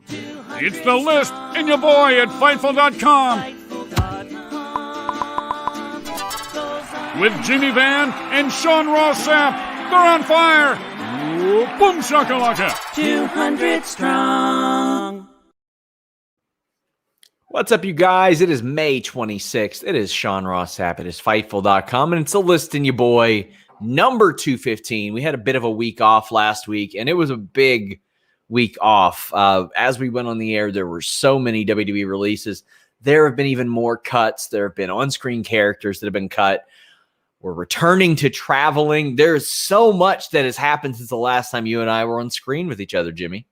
It's The List and your boy at Fightful.com. With Jimmy Van and Sean Ross Sapp. They're on fire. Ooh, boom shakalaka. 200 strong. What's up, you guys? It is May 26th. It is Sean Ross Sapp. It is Fightful.com, and it's The List and your boy, number 215. We had a bit of a week off last week, and it was a big week off. As we went on the air, there were so many WWE releases. There have been even more cuts. There have been on-screen characters that have been cut. We're returning to traveling. There's so much that has happened since the last time you and I were on screen with each other, Jimmy.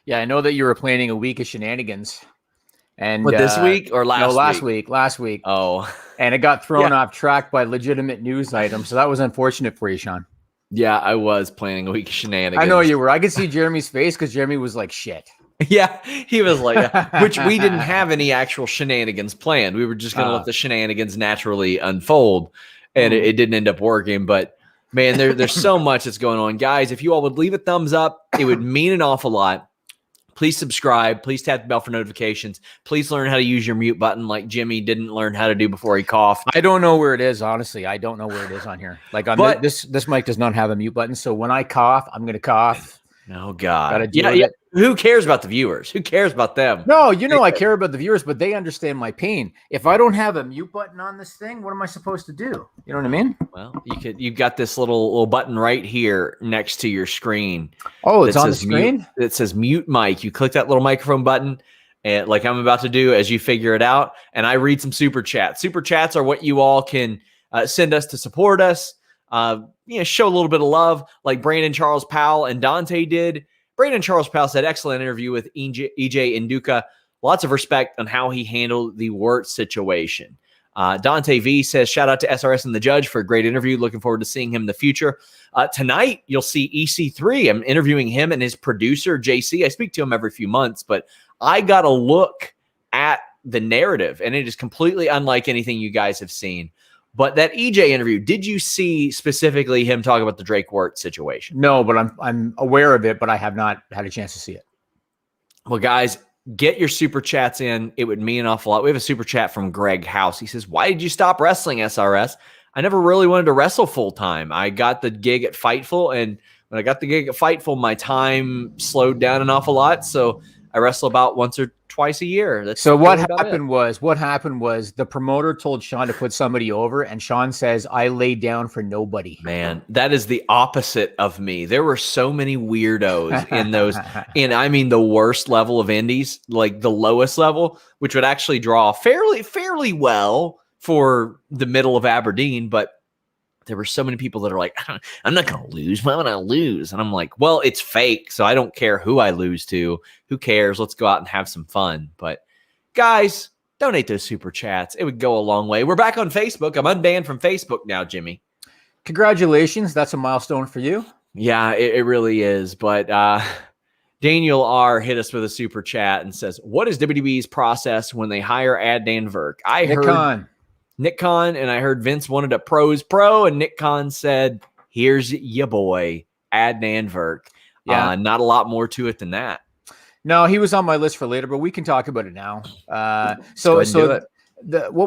Yeah, I know that you were planning a week of shenanigans. And this week or last week? Last week. Oh. And it got thrown off track by legitimate news items. So that was unfortunate for you, Sean. Yeah, I was planning a week of shenanigans. I know you were. I could see Jeremy's face because Jeremy was like, shit. Yeah, he was like, which we didn't have any actual shenanigans planned. We were just going to let the shenanigans naturally unfold. And it didn't end up working. But, man, there's so much that's going on. Guys, if you all would leave a thumbs up, it would mean an awful lot. Please subscribe. Please tap the bell for notifications. Please learn how to use your mute button like Jimmy didn't learn how to do before he coughed. I don't know where it is, honestly. I don't know where it is on here. Like on this mic does not have a mute button. So when I cough, I'm going to cough. Oh, God. Yeah. Who cares about the viewers? Who cares about them? No, I care about the viewers, but they understand my pain. If I don't have a mute button on this thing, what am I supposed to do? You know what I mean? Well, you've got this little button right here next to your screen. Oh, it's on the screen? It says mute mic. You click that little microphone button, and like I'm about to do as you figure it out, and I read some super chats. Super chats are what you all can send us to support us. Show a little bit of love like Brandon Charles Powell and Dante did. Brandon Charles Powell said, excellent interview with EJ Nduka. Lots of respect on how he handled the Wirt situation. Dante V says, shout out to SRS and the Judge for a great interview. Looking forward to seeing him in the future. Tonight, you'll see EC3. I'm interviewing him and his producer, JC. I speak to him every few months, but I got a look at the narrative, and it is completely unlike anything you guys have seen. But that EJ interview, did you see specifically him talk about the Drake Wirt situation? No, but I'm aware of it, but I have not had a chance to see it. Well, guys, get your super chats in. It would mean an awful lot. We have a super chat from Greg House. He says, why did you stop wrestling, SRS? I never really wanted to wrestle full time. I got the gig at Fightful, and when I got the gig at Fightful, my time slowed down an awful lot. So I wrestle about once or twice a year. What happened was the promoter told Sean to put somebody over, and Sean says, I laid down for nobody. Man, that is the opposite of me. There were so many weirdos in those, and I mean the worst level of indies, like the lowest level, which would actually draw fairly well for the middle of Aberdeen, but there were so many people that are like, I'm not going to lose. Why would I lose? And I'm like, well, it's fake, so I don't care who I lose to. Who cares? Let's go out and have some fun. But guys, donate those super chats. It would go a long way. We're back on Facebook. I'm unbanned from Facebook now, Jimmy. Congratulations. That's a milestone for you. Yeah, it really is. But Daniel R. hit us with a super chat and says, what is WWE's process when they hire Adnan Virk? Nick Khan, and I heard Vince wanted a pro's pro, and Nick Khan said, here's your boy, Adnan Virk. Yeah. Not a lot more to it than that. No, he was on my list for later, but we can talk about it now. What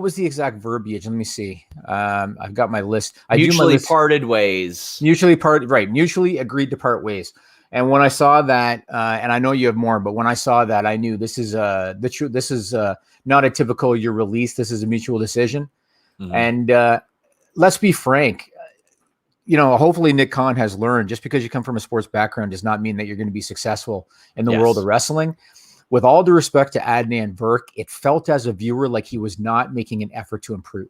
was the exact verbiage? Let me see. I've got my list. Mutually parted ways. Mutually agreed to part ways. And when I saw that, and I know you have more, but when I saw that, I knew this is not a typical you're released. This is a mutual decision. Mm-hmm. And let's be frank. Hopefully Nick Khan has learned, just because you come from a sports background does not mean that you're going to be successful in the world of wrestling. With all due respect to Adnan Virk, it felt as a viewer like he was not making an effort to improve.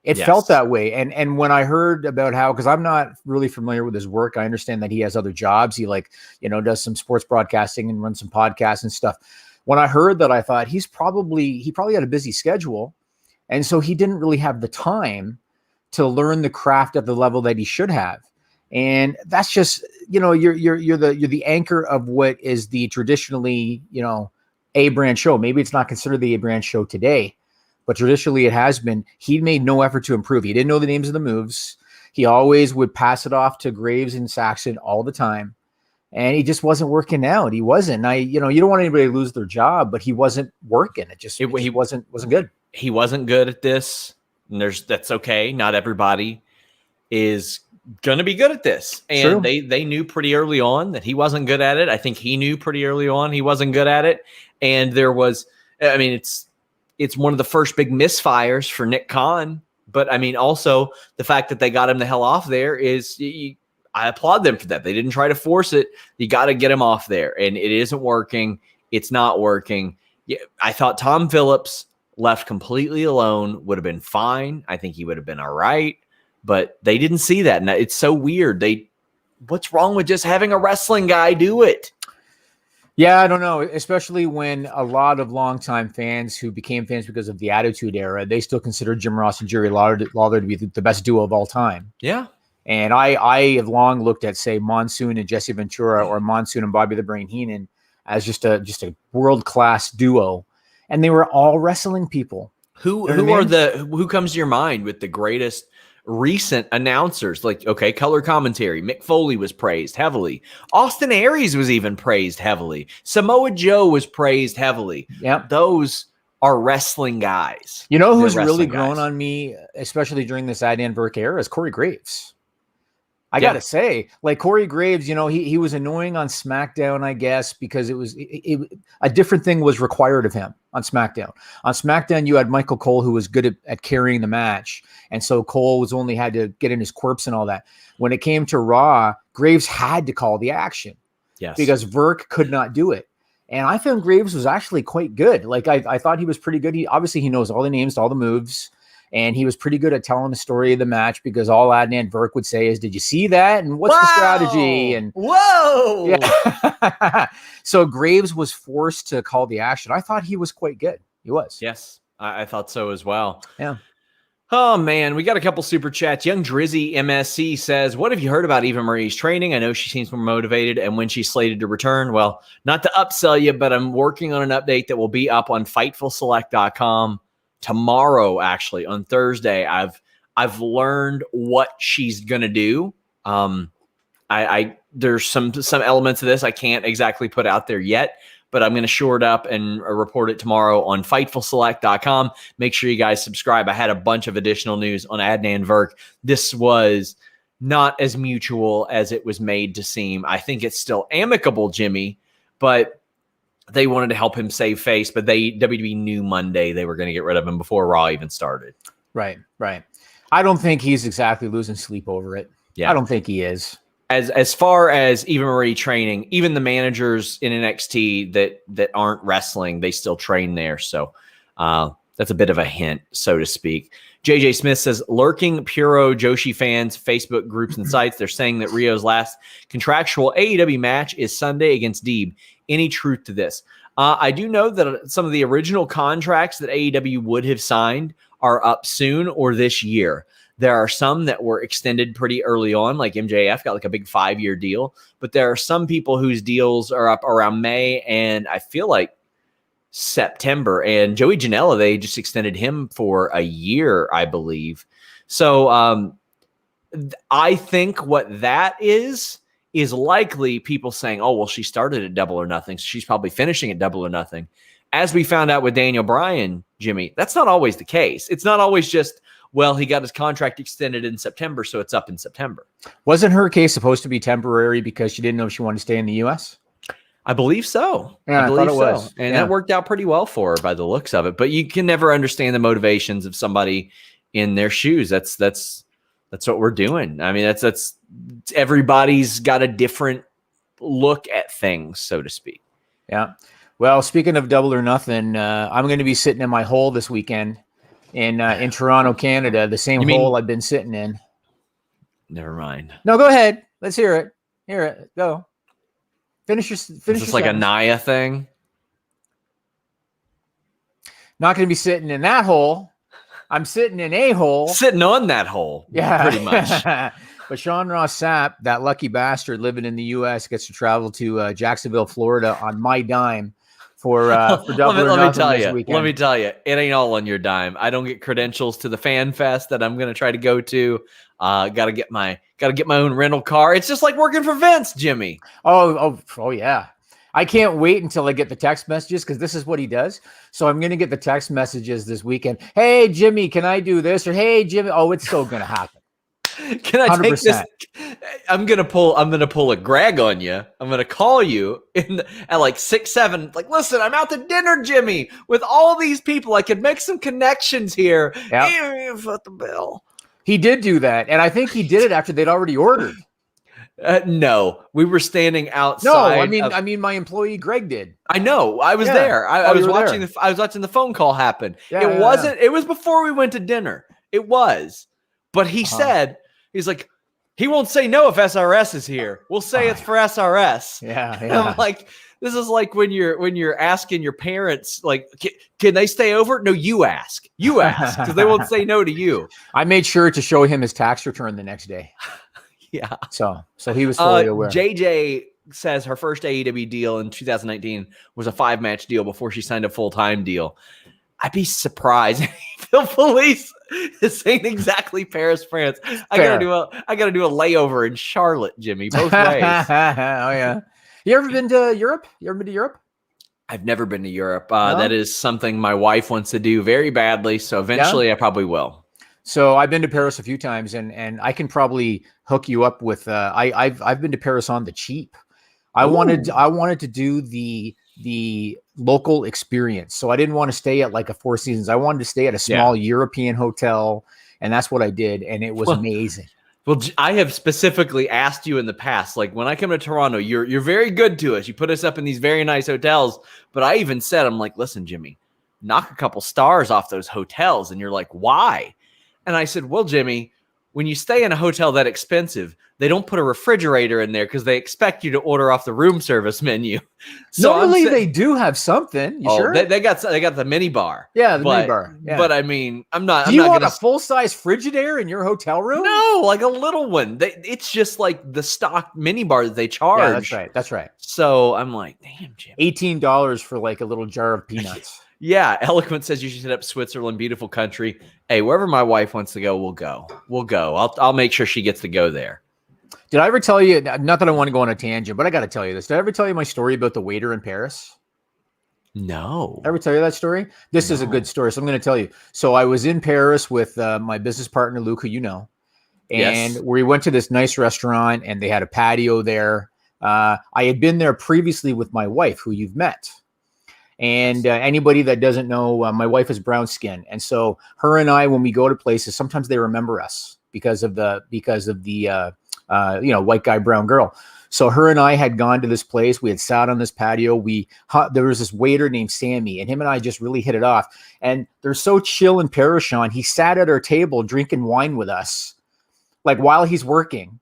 It felt that way. And when I heard about how, because I'm not really familiar with his work, I understand that he has other jobs. He does some sports broadcasting and runs some podcasts and stuff. When I heard that, I thought he probably had a busy schedule. And so he didn't really have the time to learn the craft at the level that he should have. And that's just, you're the anchor of what is the traditionally, A brand show. Maybe it's not considered the A brand show today, but traditionally it has been. He made no effort to improve. He didn't know the names of the moves. He always would pass it off to Graves and Saxon all the time. and he just wasn't working out. He wasn't. You don't want anybody to lose their job, but he wasn't working. He wasn't good. He wasn't good at this. And that's okay. Not everybody is going to be good at this. And they knew pretty early on that he wasn't good at it. I think he knew pretty early on he wasn't good at it. And there was, I mean, it's one of the first big misfires for Nick Khan. But I mean, also the fact that they got him the hell off there is, I applaud them for that. They didn't try to force it. You got to get him off there. And it isn't working. It's not working. Yeah, I thought Tom Phillips left completely alone would have been fine. I think he would have been all right. But they didn't see that. And it's so weird. What's wrong with just having a wrestling guy do it? Yeah, I don't know. Especially when a lot of longtime fans who became fans because of the Attitude Era, they still consider Jim Ross and Jerry Lawler to be the best duo of all time. Yeah. And I have long looked at, say, Monsoon and Jesse Ventura or Monsoon and Bobby the Brain Heenan as just a world-class duo. And they were all wrestling people. Who comes to your mind with the greatest recent announcers? Like, okay, color commentary. Mick Foley was praised heavily. Austin Aries was even praised heavily. Samoa Joe was praised heavily. Yeah, those are wrestling guys. You know who's really grown on me, especially during this Adnan Virk era, is Corey Graves. I got to say, like Corey Graves, he was annoying on SmackDown, I guess, because a different thing was required of him on SmackDown. On SmackDown, you had Michael Cole, who was good at carrying the match. And so Cole only had to get in his corpse and all that. When it came to Raw, Graves had to call the action. Yes. Because Virk could not do it. And I found Graves was actually quite good. Like I thought he was pretty good. He knows all the names to all the moves. And he was pretty good at telling the story of the match, because all Adnan Virk would say is, "Did you see that? And what's the strategy?" And whoa. Yeah. So Graves was forced to call the action. I thought he was quite good. He was. Yes, I thought so as well. Yeah. Oh, man, we got a couple super chats. Young Drizzy MSC says, what have you heard about Eva Marie's training? I know she seems more motivated, and when she's slated to return. Well, not to upsell you, but I'm working on an update that will be up on FightfulSelect.com tomorrow, actually, on Thursday. I've learned what she's going to do. There's some elements of this I can't exactly put out there yet, but I'm going to shore it up and report it tomorrow on FightfulSelect.com. Make sure you guys subscribe. I had a bunch of additional news on Adnan Virk. This was not as mutual as it was made to seem. I think it's still amicable, Jimmy, but they wanted to help him save face. But WWE knew Monday they were going to get rid of him before Raw even started. Right. I don't think he's exactly losing sleep over it. Yeah, I don't think he is. As far as Eva Marie training, even the managers in NXT that aren't wrestling, they still train there. So that's a bit of a hint, so to speak. JJ Smith says, lurking Puro Joshi fans, Facebook groups and sites, they're saying that Rio's last contractual AEW match is Sunday against Deeb. Any truth to this? I do know that some of the original contracts that AEW would have signed are up soon or this year. There are some that were extended pretty early on, like MJF got like a big 5-year deal. But there are some people whose deals are up around May and I feel like September. And Joey Janela, they just extended him for a year, I believe. So I think what that is likely people saying, oh, well, she started at Double or Nothing, so she's probably finishing at Double or Nothing. As we found out with Daniel Bryan, Jimmy, that's not always the case. It's not always just, well, he got his contract extended in September, so it's up in September. Wasn't her case supposed to be temporary because she didn't know if she wanted to stay in the U.S.? I believe so. Yeah, I believe so. And that worked out pretty well for her by the looks of it. But you can never understand the motivations of somebody in their shoes. That's what we're doing. I mean, that's everybody's got a different look at things, so to speak. Yeah. Well, speaking of Double or Nothing, I'm going to be sitting in my hole this weekend in Toronto, Canada, the same hole I've been sitting in. Never mind. No, go ahead. Let's hear it. Hear it. Go. Finish your Is this like sentence. a Naya thing? Not going to be sitting in that hole. I'm sitting in a hole. Sitting on that hole. Yeah. Pretty much. But Sean Ross Sapp, that lucky bastard living in the U.S., gets to travel to Jacksonville, Florida on my dime for Double or Nothing this weekend. Let me tell you, it ain't all on your dime. I don't get credentials to the fan fest that I'm going to try to go to. Got to get my own rental car. It's just like working for Vince, Jimmy. Oh yeah. I can't wait until I get the text messages because this is what he does. So I'm going to get the text messages this weekend. Hey, Jimmy, can I do this? Or hey, Jimmy. Oh, it's still going to happen. Can I 100%. take this? I'm gonna pull a Greg on you. I'm gonna call you at like 6, 7. Like, listen, I'm out to dinner, Jimmy, with all these people. I could make some connections here. Yep. Foot the bill. He did do that, and I think he did it after they'd already ordered. No, we were standing outside. No, I mean, my employee Greg did. I know. I was there. I was watching there. I was watching the phone call happen. Yeah, it wasn't. It was before we went to dinner. It was, but he said. He's like, he won't say no if SRS is here. We'll say it's for SRS. Yeah. I'm like, this is like when you're asking your parents, like, can they stay over? No, you ask because they won't say no to you. I made sure to show him his tax return the next day. Yeah. So he was fully aware. JJ says her first AEW deal in 2019 was a 5-match deal before she signed a full-time deal. I'd be surprised. Phil Police is saying exactly Paris, France. I gotta do a layover in Charlotte, Jimmy. Both ways. Oh yeah. You ever been to Europe? I've never been to Europe. No? That is something my wife wants to do very badly. So eventually, I probably will. So I've been to Paris a few times, and I can probably hook you up with. I've been to Paris on the cheap. I wanted to do the local experience. So I didn't want to stay at like a Four Seasons. I wanted to stay at a small European hotel, and that's what I did, and it was amazing. Well, I have specifically asked you in the past, like when I come to Toronto, you're very good to us. You put us up in these very nice hotels, but I even said, I'm like, listen, Jimmy, knock a couple stars off those hotels, and you're like, why? And I said, well, Jimmy, when you stay in a hotel that expensive, they don't put a refrigerator in there because they expect you to order off the room service menu. So normally they do have something. You sure? They got the mini bar. Yeah, the mini bar. Yeah. But I mean, I'm not. Do you want a full-size Frigidaire in your hotel room? No, like a little one. It's just like the stock mini bar that they charge. Yeah, that's right. So I'm like, damn, Jim. $18 for like a little jar of peanuts. Yeah, Eloquent says you should hit up Switzerland, beautiful country. Hey, wherever my wife wants to go, we'll go. We'll go. I'll make sure she gets to go there. Did I ever tell you, not that I want to go on a tangent, but I got to tell you this. Did I ever tell you my story about the waiter in Paris? No. Ever tell you that story? This is a good story, so I'm going to tell you. So I was in Paris with my business partner, Luke, who you know, and we went to this nice restaurant, and they had a patio there. I had been there previously with my wife, who you've met. And anybody that doesn't know, my wife is brown skin. And so her and I, when we go to places, sometimes they remember us because of the white guy, brown girl. So her and I had gone to this place. We had sat on this patio. There was this waiter named Sammy, and him and I just really hit it off. And they're so chill in Paris, Sean. He sat at our table drinking wine with us, like while he's working.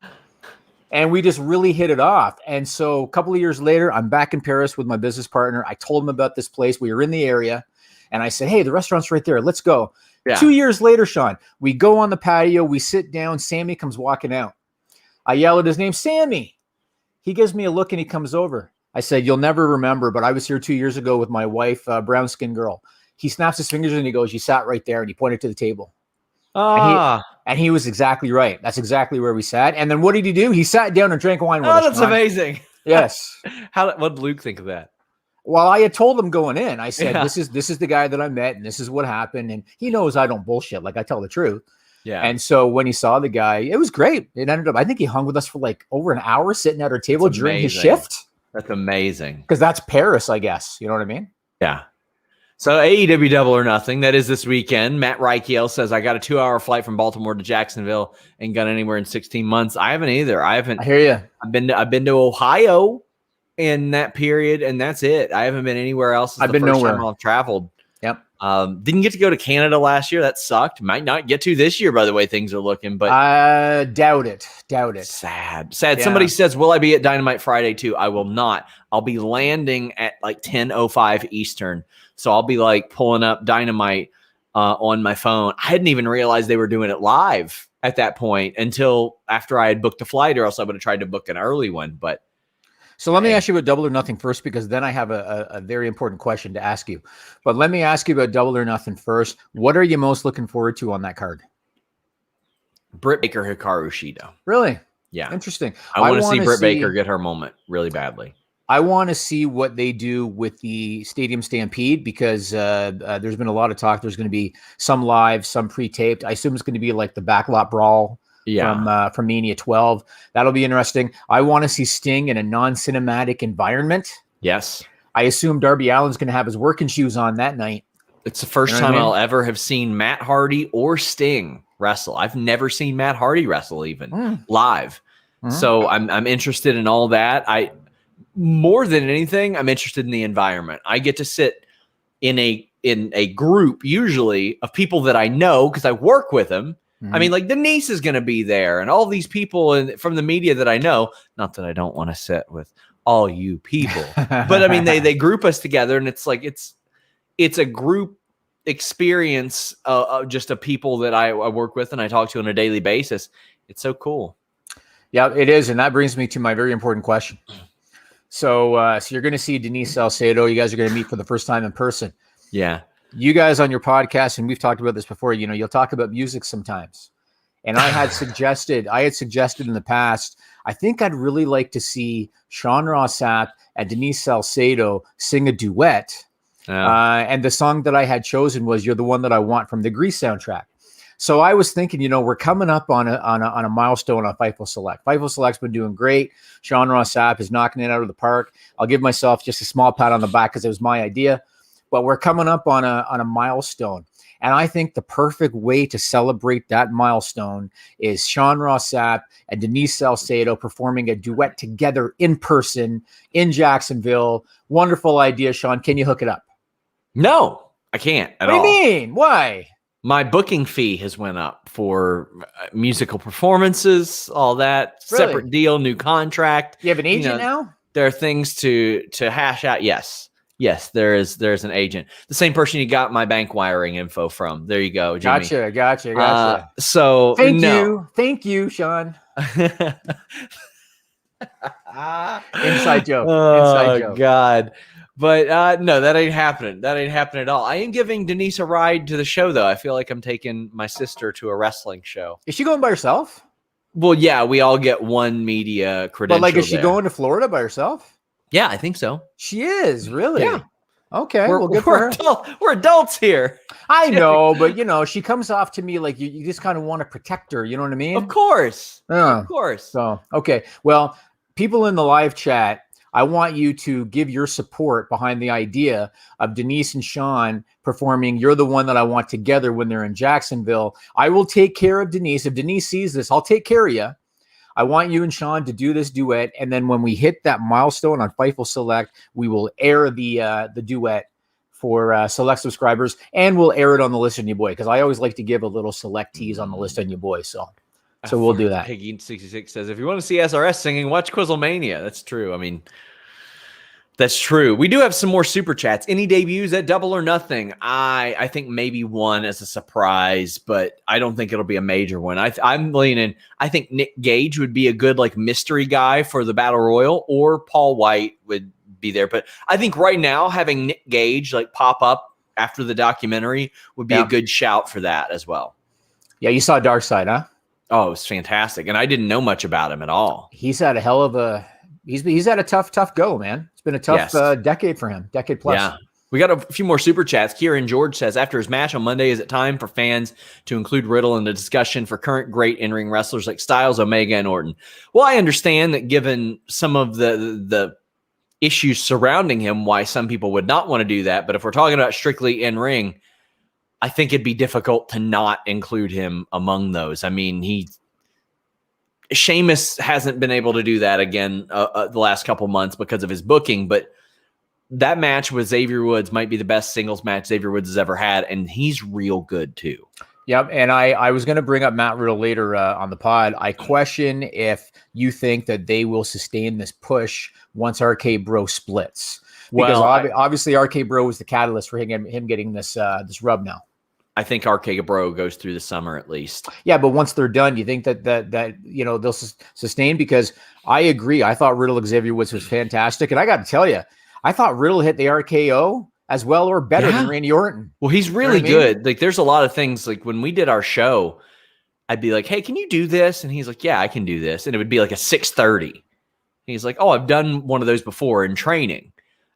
And we just really hit it off. And so a couple of years later, I'm back in Paris with my business partner. I told him about this place. We were in the area. And I said, hey, the restaurant's right there. Let's go. Yeah. 2 years later, Sean, we go on the patio. We sit down. Sammy comes walking out. I yell at his name, Sammy. He gives me a look and he comes over. I said, you'll never remember, but I was here 2 years ago with my wife, brown skin girl. He snaps his fingers and he goes, you sat right there. And he pointed to the table. And he was exactly right. That's exactly where we sat. And then what did he do? He sat down and drank wine with us. Oh, that's amazing. Yes. What did Luke think of that? Well, I had told him going in. I said, this is the guy that I met, and this is what happened. And he knows I don't bullshit. Like, I tell the truth. Yeah. And so when he saw the guy, it was great. It ended up, I think he hung with us for like over an hour sitting at our table during his shift. That's amazing. Because that's Paris, I guess. You know what I mean? Yeah. So AEW Double or Nothing, that is this weekend. Matt Reichiel says, I got a 2-hour flight from Baltimore to Jacksonville and got anywhere in 16 months. I haven't either. I hear you. I've been to Ohio in that period, and that's it. I haven't been anywhere else. I've been nowhere. I've traveled. Yep. Didn't get to go to Canada last year. That sucked. Might not get to this year, by the way things are looking. But doubt it. Sad. Yeah. Somebody says, will I be at Dynamite Friday too? I will not. I'll be landing at like 10:05 Eastern. So I'll be like pulling up Dynamite on my phone. I hadn't even realized they were doing it live at that point until after I had booked a flight, or else I would have tried to book an early one. But So let me ask you about Double or Nothing first, because then I have a very important question to ask you. But let me ask you about Double or Nothing first. What are you most looking forward to on that card? Britt Baker, Hikaru Shida. Really? Yeah. Interesting. I want to see Britt Baker get her moment really badly. I want to see what they do with the Stadium Stampede, because there's been a lot of talk. There's going to be some live, some pre-taped. I assume it's going to be like the backlot brawl from Mania 12. That'll be interesting. I want to see Sting in a non-cinematic environment. Yes. I assume Darby Allin's going to have his working shoes on that night. It's the first time I'll ever have seen Matt Hardy or Sting wrestle. I've never seen Matt Hardy wrestle even live. So I'm interested in all that. More than anything, I'm interested in the environment. I get to sit in a group usually of people that I know because I work with them. I mean, like Denise is going to be there, and all these people from the media that I know. Not that I don't want to sit with all you people, but I mean they group us together, and it's like it's a group experience just of people that I work with and I talk to on a daily basis. It's so cool. Yeah, it is, and that brings me to my very important question. So you're going to see Denise Salcedo. You guys are going to meet for the first time in person. Yeah. You guys on your podcast, and we've talked about this before, you'll talk about music sometimes. And I had suggested in the past, I think I'd really like to see Sean Ross Sapp and Denise Salcedo sing a duet. And the song that I had chosen was "You're the One That I Want" from the Grease soundtrack. So I was thinking, we're coming up on a milestone on Fightful Select. Fightful Select's been doing great. Sean Ross Sapp is knocking it out of the park. I'll give myself just a small pat on the back because it was my idea. But we're coming up on a milestone. And I think the perfect way to celebrate that milestone is Sean Ross Sapp and Denise Salcedo performing a duet together in person in Jacksonville. Wonderful idea, Sean. Can you hook it up? No, I can't at all. What do you mean? Why? My booking fee has went up for musical performances, all that. Really? Separate deal, new contract. You have an agent now? There are things to hash out. Yes, there's an agent. The same person you got my bank wiring info from. There you go, Jimmy. Gotcha. So thank you, Sean. Inside joke. Oh God. But no, that ain't happening. That ain't happening at all. I am giving Denise a ride to the show, though. I feel like I'm taking my sister to a wrestling show. Is she going by herself? Well, yeah, we all get one media credential. But like, is she going to Florida by herself? Yeah, I think so. She is, really? Yeah. Okay, well, good for her. We're adults here. I know, but she comes off to me like you just kind of want to protect her. You know what I mean? Of course. Of course. So, okay. Well, people in the live chat, I want you to give your support behind the idea of Denise and Sean performing "You're the One That I Want" together when they're in Jacksonville. I will take care of Denise. If Denise sees this, I'll take care of you. I want you and Sean to do this duet. And then when we hit that milestone on Fightful Select, we will air the duet for select subscribers, and we'll air it on the List on Your Boy, because I always like to give a little select tease on the List on Your Boy. So we'll do that. Piggy66 says, if you want to see SRS singing, watch Quizzlemania. That's true. I mean, that's true. We do have some more super chats. Any debuts at Double or Nothing? I think maybe one as a surprise, but I don't think it'll be a major one. I'm leaning. I think Nick Gage would be a good mystery guy for the Battle Royal, or Paul White would be there. But I think right now having Nick Gage pop up after the documentary would be a good shout for that as well. Yeah, you saw Dark Side, huh? Oh, it was fantastic, and I didn't know much about him at all. He's had a hell of a. He's had a tough go, man. It's been a tough decade for him, decade plus. Yeah. We got a few more super chats. Kieran George says, after his match on Monday, is it time for fans to include Riddle in the discussion for current great in-ring wrestlers like Styles, Omega, and Orton? Well, I understand that given some of the issues surrounding him, why some people would not want to do that. But if we're talking about strictly in-ring, I think it'd be difficult to not include him among those. I mean, Sheamus hasn't been able to do that again the last couple months because of his booking, but that match with Xavier Woods might be the best singles match Xavier Woods has ever had, and he's real good too. Yep, and I was going to bring up Matt Riddle later on the pod. I question if you think that they will sustain this push once RK Bro splits. Because obviously RK Bro was the catalyst for him getting this rub now. I think RK Bro goes through the summer at least. Yeah, but once they're done, you think that they'll sustain? Because I agree. I thought Riddle Xavier Woods was fantastic, and I got to tell you, I thought Riddle hit the RKO as well or better than Randy Orton. Well, he's really good. Like, there's a lot of things. Like when we did our show, I'd be like, "Hey, can you do this?" And he's like, "Yeah, I can do this." And it would be like a 6:30. He's like, "Oh, I've done one of those before in training,"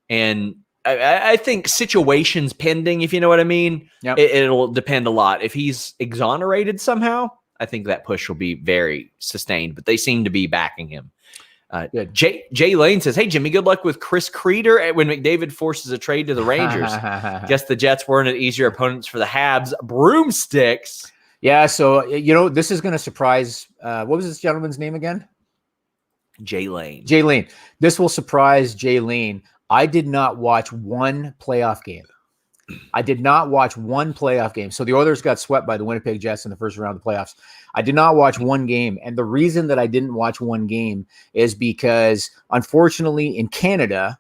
and I think situations pending, if you know what I mean, it'll depend a lot. If he's exonerated somehow, I think that push will be very sustained, but they seem to be backing him. Jay Lane says, "Hey, Jimmy, good luck with Chris Creeder when McDavid forces a trade to the Rangers. Guess the Jets weren't easier opponents for the Habs. Broomsticks." Yeah, so, this is going to surprise, what was this gentleman's name again? Jay Lane. Jay Lane. This will surprise Jay Lane. I did not watch one playoff game. So the Oilers got swept by the Winnipeg Jets in the first round of the playoffs. I did not watch one game. And the reason that I didn't watch one game is because, unfortunately, in Canada,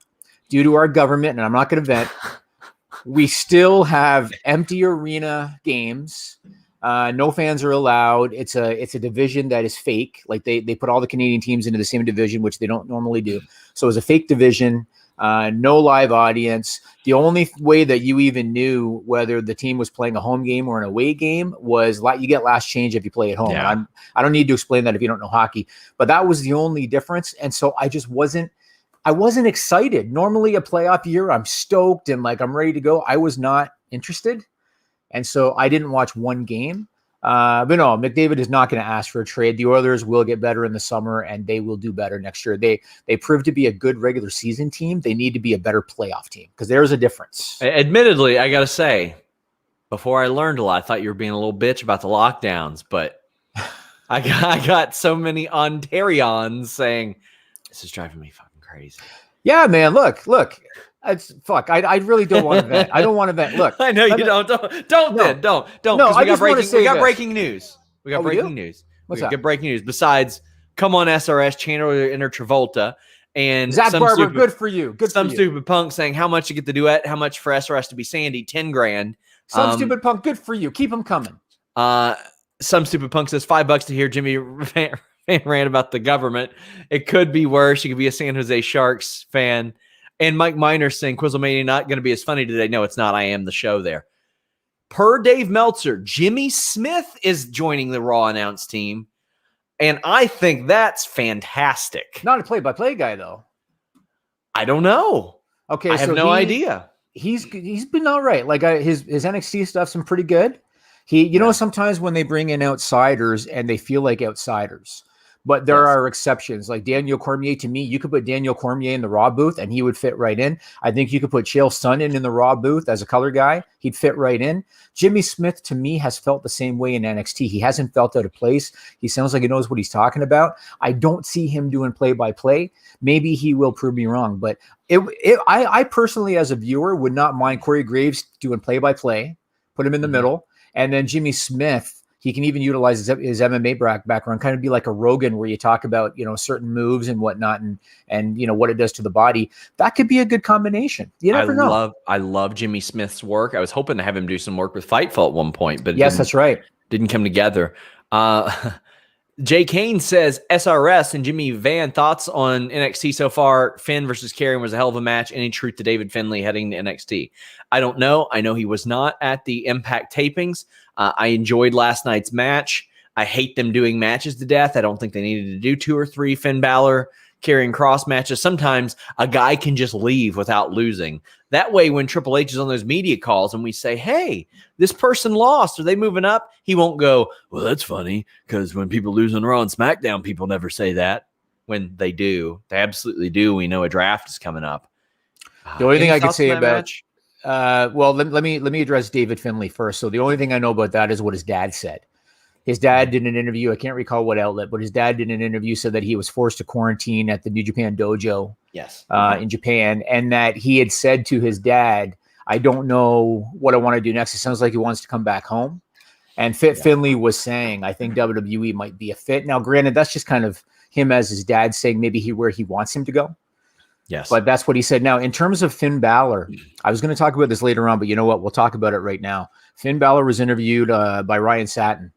due to our government, and I'm not going to vent, we still have empty arena games. No fans are allowed. It's a division that is fake. Like they put all the Canadian teams into the same division, which they don't normally do. So it's a fake division. No live audience. The only way that you even knew whether the team was playing a home game or an away game was you get last change if you play at home. Yeah. I don't need to explain that if you don't know hockey, but that was the only difference. And so I wasn't excited. Normally a playoff year, I'm stoked and I'm ready to go. I was not interested. And so I didn't watch one game. But no, McDavid is not going to ask for a trade. The Oilers will get better in the summer, and they will do better next year. They proved to be a good regular season team. They need to be a better playoff team because there's a difference. Admittedly, I got to say, before I learned a lot, I thought you were being a little bitch about the lockdowns, but I got so many Ontarians saying, "This is driving me fucking crazy." Yeah, man. Look. It's fuck. I really don't want to vent. I don't want to vent. Look, I know you don't. Don't. No, I just want to say we got breaking news. We got breaking news. What's up? Good breaking news. Besides, come on SRS, Chandler Inter Travolta, and Zach Barber. Good for you. Some stupid punk saying how much you get the duet, how much for SRS to be Sandy, 10 grand. Some stupid punk. Good for you. Keep them coming. Some stupid punk says $5 to hear Jimmy rant about the government. It could be worse. You could be a San Jose Sharks fan. And Mike Miner saying Quizzlemania not going to be as funny today. No, it's not. I am the show there. Per Dave Meltzer, Jimmy Smith is joining the Raw announce team. And I think that's fantastic. Not a play-by-play guy, though. I don't know. Okay, I have no idea. He's been all right. His NXT stuff's been pretty good. Sometimes when they bring in outsiders and they feel like outsiders, but there are exceptions. Like Daniel Cormier, to me, you could put Daniel Cormier in the Raw booth and he would fit right in. I think you could put Chael Sonnen in the Raw booth as a color guy. He'd fit right in. Jimmy Smith, to me, has felt the same way in NXT. He hasn't felt out of place. He sounds like he knows what he's talking about. I don't see him doing play-by-play. Maybe he will prove me wrong, but I personally, as a viewer, would not mind Corey Graves doing play-by-play, put him in the middle, and then Jimmy Smith, he can even utilize his MMA background, kind of be like a Rogan where you talk about, certain moves and whatnot and what it does to the body. That could be a good combination. You never know. I love Jimmy Smith's work. I was hoping to have him do some work with Fightful at one point, but yes, that's right. Didn't come together. Jay Kane says SRS and Jimmy Van, thoughts on NXT so far. Finn versus Karrion was a hell of a match. Any truth to David Finlay heading to NXT? I don't know. I know he was not at the Impact tapings. I enjoyed last night's match. I hate them doing matches to death. I don't think they needed to do 2 or 3 Finn Balor Karrion Kross matches. Sometimes a guy can just leave without losing. That way, when Triple H is on those media calls and we say, hey, this person lost, are they moving up? He won't go, well, that's funny, because when people lose on Raw and SmackDown, people never say that. When they do, they absolutely do. We know a draft is coming up. The only thing I could say about let me address David Finlay first. So the only thing I know about that is what his dad said. His dad did an interview. I can't recall what outlet, but his dad did an interview, said that he was forced to quarantine at the New Japan Dojo in Japan, and that he had said to his dad, I don't know what I want to do next. It sounds like he wants to come back home. And Finlay was saying, I think WWE might be a fit. Now, granted, that's just kind of him as his dad saying maybe where he wants him to go. Yes. But that's what he said. Now, in terms of Finn Balor, I was going to talk about this later on, but you know what? We'll talk about it right now. Finn Balor was interviewed by Ryan Satin,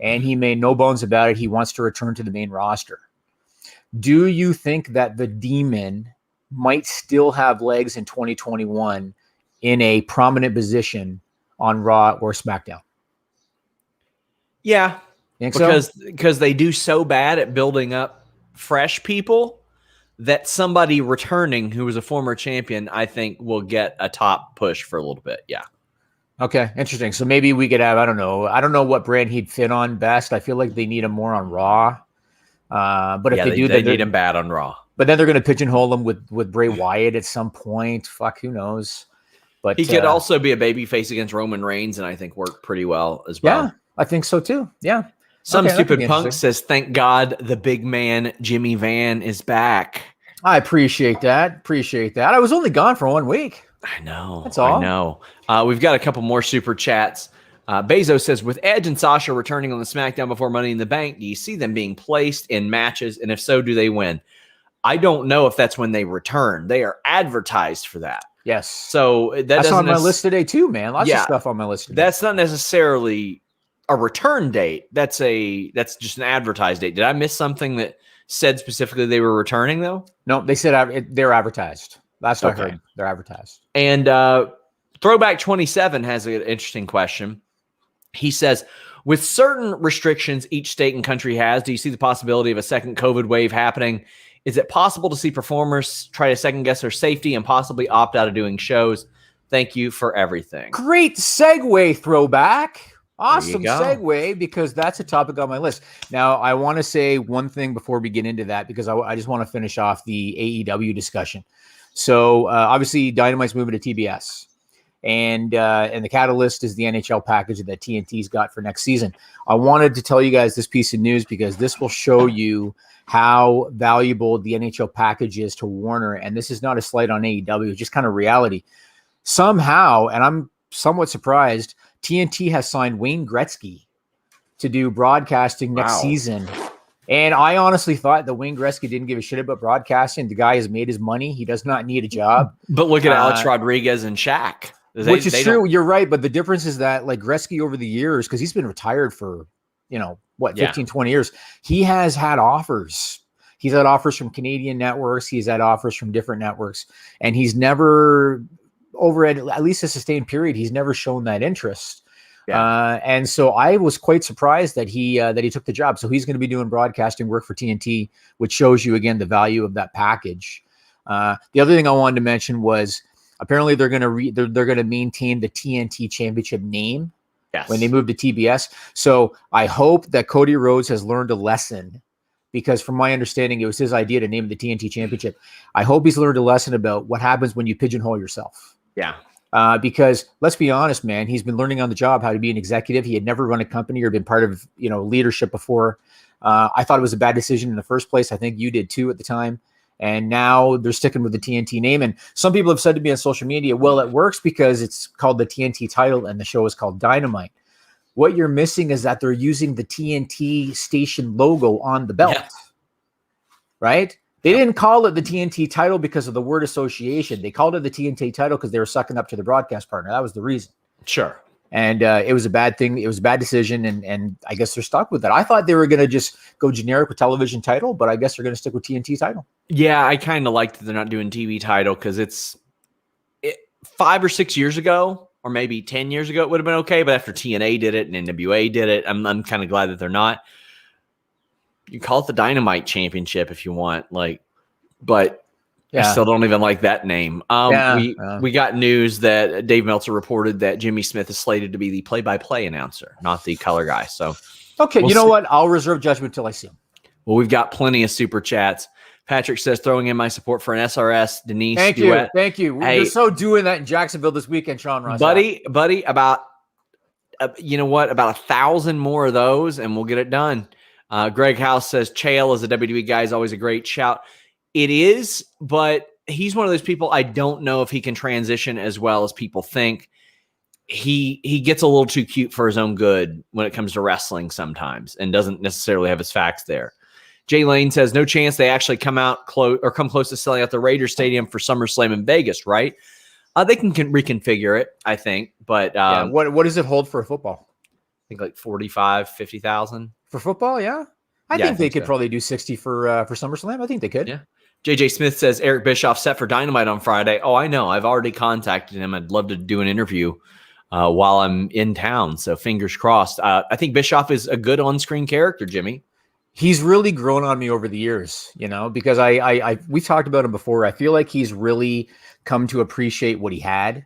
and he made no bones about it. He wants to return to the main roster. Do you think that the Demon might still have legs in 2021 in a prominent position on Raw or SmackDown? Yeah, Think because they do so bad at building up fresh people that somebody returning who was a former champion, I think, will get a top push for a little bit. Yeah. Okay, interesting. So maybe we could have, I don't know what brand he'd fit on best. I feel like they need him more on Raw. But if they need him bad on Raw. But then they're going to pigeonhole him with Bray Wyatt at some point. Fuck, who knows? But he could also be a babyface against Roman Reigns, and I think work pretty well as well. Yeah, I think so too. Yeah. Some stupid punk says, "Thank God the big man Jimmy Van is back." I appreciate that. I was only gone for 1 week. I know. That's all. I know. We've got a couple more super chats. Bezos says, with Edge and Sasha returning on the SmackDown before Money in the Bank, do you see them being placed in matches? And if so, do they win? I don't know if that's when they return. They are advertised for that. Yes. So that's on my list today too, man. Lots of stuff on my list today. That's not necessarily a return date. That's just an advertised date. Did I miss something that said specifically they were returning though? No, they said they're advertised. That's what I heard. They're advertised. And Throwback 27 has an interesting question. He says, with certain restrictions each state and country has, do you see the possibility of a second COVID wave happening? Is it possible to see performers try to second guess their safety and possibly opt out of doing shows? Thank you for everything. Great segue, Throwback. Awesome segue, because that's a topic on my list. Now, I want to say one thing before we get into that, because I just want to finish off the AEW discussion. So obviously Dynamite's moving to TBS. And the catalyst is the NHL package that TNT's got for next season. I wanted to tell you guys this piece of news because this will show you how valuable the NHL package is to Warner. And this is not a slight on AEW, it's just kind of reality. Somehow, and I'm somewhat surprised, TNT has signed Wayne Gretzky to do broadcasting next season. And I honestly thought that Wayne Gretzky didn't give a shit about broadcasting. The guy has made his money. He does not need a job. But look at Alex Rodriguez and Shaq. Which is true. You're right. But the difference is that like Gretzky over the years, because he's been retired for, 15-20 years, he has had offers. He's had offers from Canadian networks. He's had offers from different networks. And he's never, over at least a sustained period, he's never shown that interest. Yeah. And so I was quite surprised that he took the job. So he's going to be doing broadcasting work for TNT, which shows you, again, the value of that package. The other thing I wanted to mention was, apparently, they're going to maintain the TNT Championship name when they move to TBS. So I hope that Cody Rhodes has learned a lesson, because from my understanding, it was his idea to name the TNT Championship. I hope he's learned a lesson about what happens when you pigeonhole yourself. Yeah. Because let's be honest, man, he's been learning on the job how to be an executive. He had never run a company or been part of leadership before. I thought it was a bad decision in the first place. I think you did too at the time. And now they're sticking with the TNT name. And some people have said to me on social media, well, it works because it's called the TNT title and the show is called Dynamite. What you're missing is that they're using the TNT station logo on the belt, right? They didn't call it the TNT title because of the word association. They called it the TNT title because they were sucking up to the broadcast partner. That was the reason. Sure. And it was a bad thing. It was a bad decision. And I guess they're stuck with that. I thought they were going to just go generic with television title, but I guess they're going to stick with TNT title. Yeah, I kind of like that they're not doing TV title because it's 5 or 6 years ago, or maybe 10 years ago, it would have been okay. But after TNA did it and NWA did it, I'm kind of glad that they're not. You call it the Dynamite Championship if you want, but I still don't even like that name. We got news that Dave Meltzer reported that Jimmy Smith is slated to be the play-by-play announcer, not the color guy. So, okay, you know what? I'll reserve judgment till I see him. Well, we've got plenty of super chats. Patrick says, throwing in my support for an SRS Denise Thank duet. Thank you. We're so doing that in Jacksonville this weekend, Sean Ross. Buddy, about you know what? About 1,000 more of those, and we'll get it done. Greg House says, Chael as a WWE guy is always a great shout. It is, but he's one of those people I don't know if he can transition as well as people think. He gets a little too cute for his own good when it comes to wrestling sometimes and doesn't necessarily have his facts there. Jay Lane says, no chance they actually come close to selling out the Raiders Stadium for SummerSlam in Vegas, right? They can reconfigure it, I think. But what does it hold for football? I think like 45, 50,000 for football. Yeah, I think they could probably do 60 for SummerSlam. I think they could. Yeah. JJ Smith says Eric Bischoff set for Dynamite on Friday. Oh, I know. I've already contacted him. I'd love to do an interview while I'm in town. So fingers crossed. I think Bischoff is a good on-screen character, Jimmy. He's really grown on me over the years, because we've talked about him before. I feel like he's really come to appreciate what he had.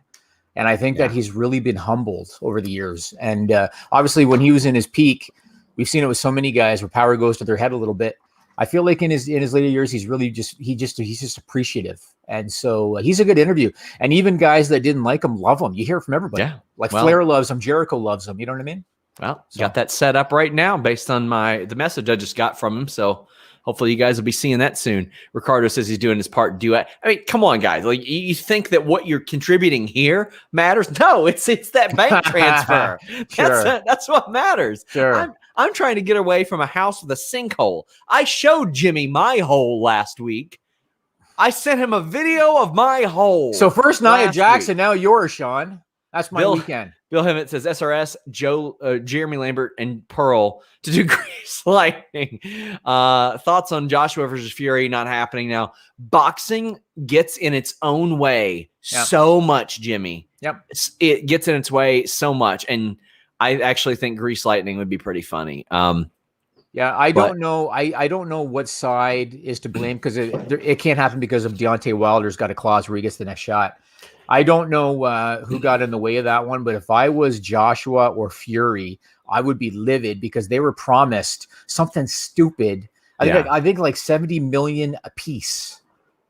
And I think that he's really been humbled over the years. And obviously when he was in his peak, we've seen it with so many guys where power goes to their head a little bit. I feel like in his later years, he's really he's appreciative. And so he's a good interview. And even guys that didn't like him love him. You hear it from everybody. Yeah. Flair loves him. Jericho loves him. You know what I mean? Well, got that set up right now based on the message I just got from him. So hopefully you guys will be seeing that soon. Ricardo says he's doing his part duet. I mean, come on, guys. Like, you think that what you're contributing here matters? No, it's that bank transfer. Sure. That's what matters. Sure. I'm trying to get away from a house with a sinkhole. I showed Jimmy my hole last week. I sent him a video of my hole. So first Nia Jackson, now yours, Sean. That's my weekend. Bill Hemmett says SRS, Jeremy Lambert, and Pearl to do Grease Lightning. Thoughts on Joshua versus Fury not happening now. Boxing gets in its own way so much, Jimmy. Yep. It gets in its way so much. And I actually think Grease Lightning would be pretty funny. I don't know. I don't know what side is to blame because it can't happen because of Deontay Wilder's got a clause where he gets the next shot. I don't know who got in the way of that one, but if I was Joshua or Fury, I would be livid because they were promised something stupid. I think like 70 million a piece.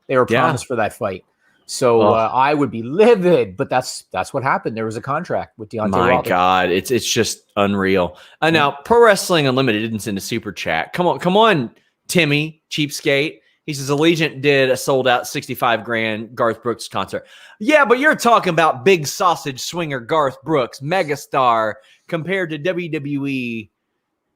They were promised for that fight. So I would be livid, but that's what happened. There was a contract with Deontay Wilder. My God, it's just unreal. Now, Pro Wrestling Unlimited didn't send a super chat. Come on, Timmy, cheapskate. He says Allegiant did a sold-out $65,000 Garth Brooks concert. Yeah, but you're talking about big sausage swinger Garth Brooks, megastar, compared to WWE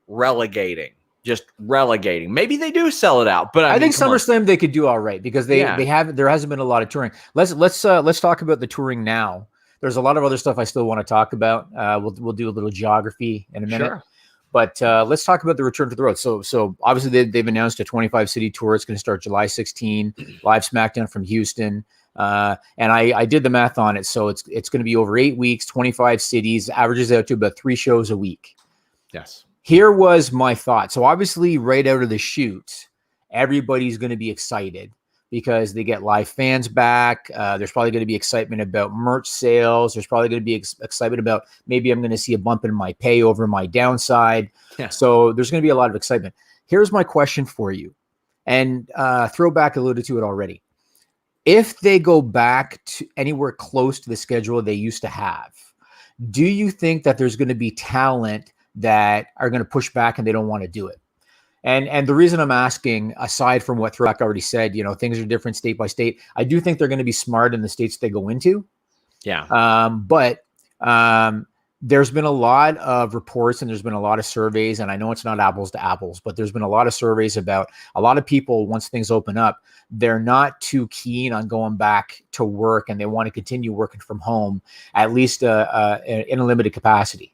relegating. Just relegating. Maybe they do sell it out, but I mean, think SummerSlam they could do all right because there hasn't been a lot of touring. Let's talk about the touring now. There's a lot of other stuff I still want to talk about. We'll do a little geography in a minute. Sure. But let's talk about the return to the road. So obviously they've announced a 25-city tour. It's going to start July 16, live SmackDown from Houston. And I did the math on it. So it's going to be over 8 weeks, 25 cities, averages out to about 3 shows a week. Yes. Here was my thought. So obviously right out of the chute, everybody's going to be excited because they get live fans back. There's probably going to be excitement about merch sales. There's probably going to be excitement about maybe I'm going to see a bump in my pay over my downside. Yeah. So there's going to be a lot of excitement. Here's my question for you. And Throwback alluded to it already. If they go back to anywhere close to the schedule they used to have, do you think that there's going to be talent that are going to push back and they don't want to do it? And the reason I'm asking, aside from what Throwback already said, things are different state by state. I do think they're going to be smart in the states they go into. Yeah. But there's been a lot of reports and there's been a lot of surveys, and I know it's not apples to apples, but there's been a lot of surveys about a lot of people, once things open up, they're not too keen on going back to work and they want to continue working from home, at least in a limited capacity.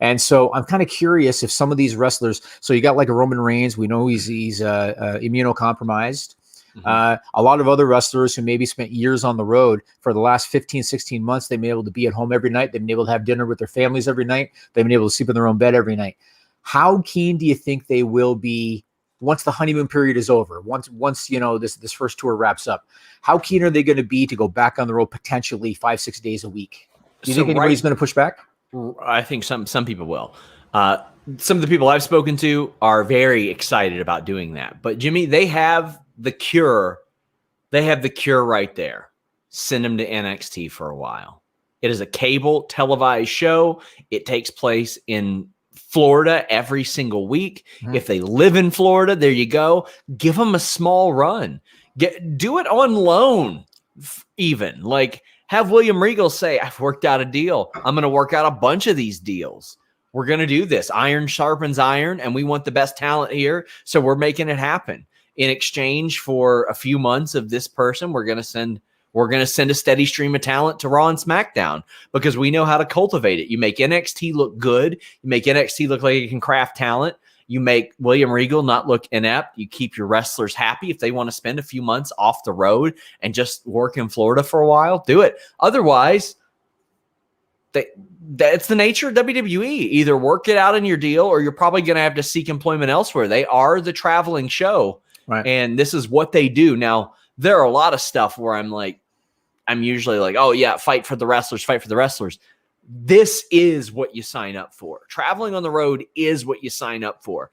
And so I'm kind of curious if some of these wrestlers, so you got like a Roman Reigns, we know he's immunocompromised. Mm-hmm. A lot of other wrestlers who maybe spent years on the road for the last 15, 16 months, they've been able to be at home every night. They've been able to have dinner with their families every night. They've been able to sleep in their own bed every night. How keen do you think they will be once the honeymoon period is over? Once this first tour wraps up, how keen are they going to be to go back on the road potentially 5-6 days a week? Do you think anybody's going to push back? I think some people will. Some of the people I've spoken to are very excited about doing that. But Jimmy, they have the cure. They have the cure right there. Send them to NXT for a while. It is a cable televised show. It takes place in Florida every single week. Mm-hmm. If they live in Florida, there you go. Give them a small run. Do it on loan, even. Like, have William Regal say, I've worked out a deal. I'm going to work out a bunch of these deals. we're going to do this. Iron sharpens iron, and we want the best talent here. So we're making it happen. In exchange for a few months of this person, we're going to send a steady stream of talent to Raw and SmackDown because we know how to cultivate it. You make NXT look good. You make NXT look like it can craft talent. You make William Regal not look inept. You keep your wrestlers happy. If they want to spend a few months off the road and just work in Florida for a while, do it. Otherwise, that's the nature of WWE. Either work it out in your deal or you're probably going to have to seek employment elsewhere. They are the traveling show, right? And this is what they do. Now, there are a lot of stuff where I'm usually like, oh, yeah, fight for the wrestlers, fight for the wrestlers. This is what you sign up for. Traveling on the road is what you sign up for.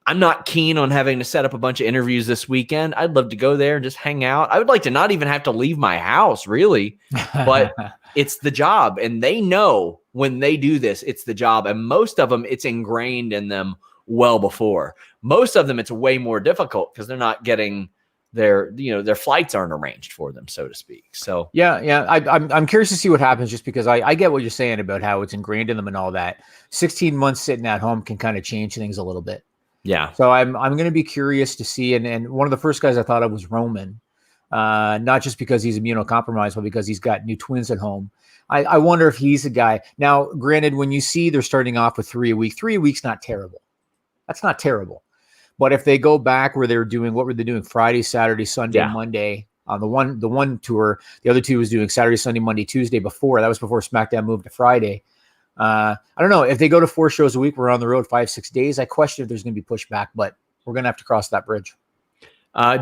I'm not keen on having to set up a bunch of interviews this weekend. I'd love to go there and just hang out. I would like to not even have to leave my house, really, but it's the job. And they know when they do this, it's the job. And most of them, it's ingrained in them well before. Most of them, it's way more difficult because they're not getting their flights aren't arranged for them, so to speak. So yeah. I'm curious to see what happens just because I get what you're saying about how it's ingrained in them and all that. 16 months sitting at home can kind of change things a little bit. Yeah. So I'm going to be curious to see. And one of the first guys I thought of was Roman, not just because he's immunocompromised, but because he's got new twins at home. I wonder if he's a guy. Now, granted, when you see they're starting off with 3 a week, 3 a week's not terrible. That's not terrible. But if they go back where they're doing, what were they doing? Friday, Saturday, Sunday, Monday on the one tour. The other two was doing Saturday, Sunday, Monday, Tuesday before. That was before SmackDown moved to Friday. I don't know if they go to 4 shows a week. We're on the road 5-6 days. I question if there's going to be pushback, but we're going to have to cross that bridge.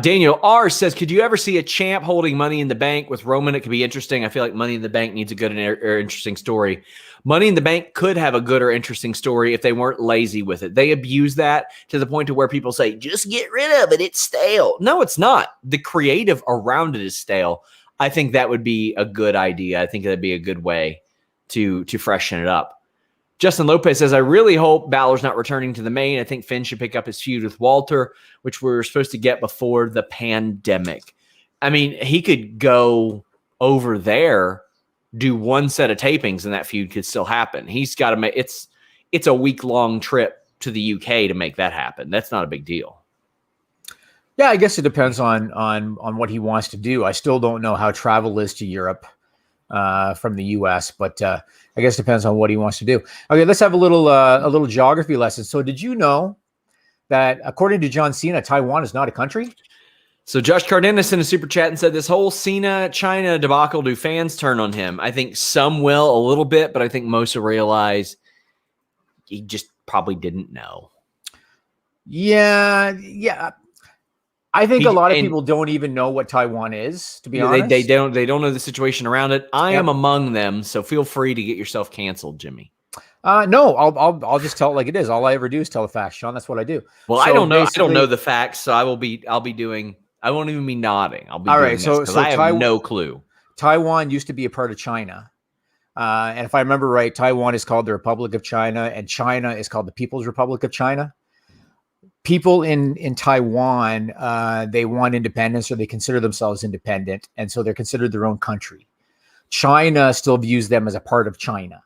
Daniel R says, could you ever see a champ holding Money in the Bank with Roman? It could be interesting. I feel like Money in the Bank needs a good or interesting story. Money in the Bank could have a good or interesting story if they weren't lazy with it. They abuse that to the point to where people say, just get rid of it. It's stale. No, it's not. The creative around it is stale. I think that would be a good idea. I think that'd be a good way to freshen it up. Justin Lopez says, I really hope Balor's not returning to the main. I think Finn should pick up his feud with Walter, which we were supposed to get before the pandemic. I mean, he could go over there, do one set of tapings, and that feud could still happen. He's got to make it's a week-long trip to the UK to make that happen. That's not a big deal. Yeah, I guess it depends on what he wants to do. I still don't know how travel is to Europe from the US, but I guess it depends on what he wants to do. Okay, let's have a little geography lesson. So did you know that according to John Cena, Taiwan is not a country? So Josh Cardenas sent a super chat and said, this whole Cena-China debacle, do fans turn on him? I think some will a little bit, but I think most will realize he just probably didn't know. Yeah. I think a lot of people don't even know what Taiwan is, to be honest. They don't know the situation around it. I am among them, so feel free to get yourself canceled, Jimmy. No, I'll just tell it like it is. All I ever do is tell the facts, Sean. That's what I do. Well, so I don't know the facts, so I won't even be nodding. I'll be all right. So I have no clue. Taiwan used to be a part of China, and if I remember right, Taiwan is called the Republic of China, and China is called the People's Republic of China. People in Taiwan, they want independence, or they consider themselves independent, and so they're considered their own country. China still views them as a part of China.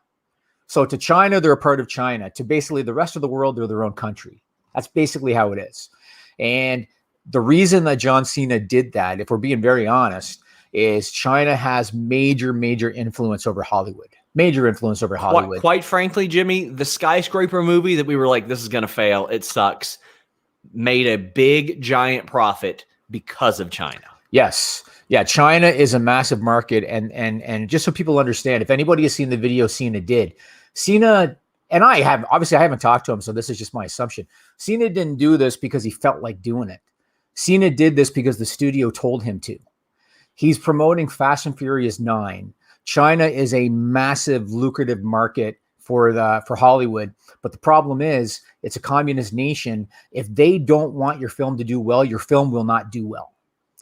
So to China, they're a part of China. To basically the rest of the world, they're their own country. That's basically how it is. And the reason that John Cena did that, if we're being very honest, is China has major influence over Hollywood. Major influence over Hollywood. Quite frankly, Jimmy, the Skyscraper movie that we were like, this is going to fail, it sucks, made a big, giant profit because of China. Yes. Yeah, China is a massive market. And just so people understand, if anybody has seen the video Cena did, Cena, and I haven't talked to him, so this is just my assumption. Cena didn't do this because he felt like doing it. Cena did this because the studio told him to. He's promoting Fast and Furious 9. China is a massive, lucrative market for Hollywood. But the problem is, it's a communist nation. If they don't want your film to do well, your film will not do well.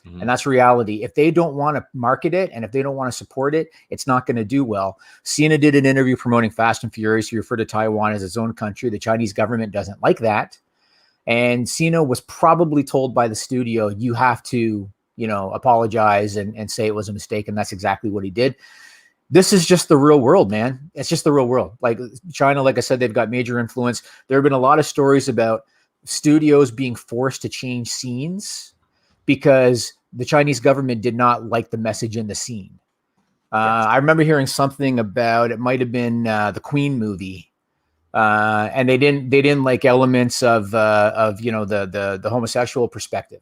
Mm-hmm. And that's reality. If they don't want to market it and if they don't want to support it, it's not going to do well. Cena did an interview promoting Fast and Furious. He referred to Taiwan as its own country. The Chinese government doesn't like that. And Cena was probably told by the studio, you have to, apologize and say it was a mistake. And that's exactly what he did. this is just the real world, man. It's just the real world. Like China, like I said, they've got major influence. There have been a lot of stories about studios being forced to change scenes because the Chinese government did not like the message in the scene. I remember hearing something about, it might have been the Queen movie. And they didn't like elements of the homosexual perspective.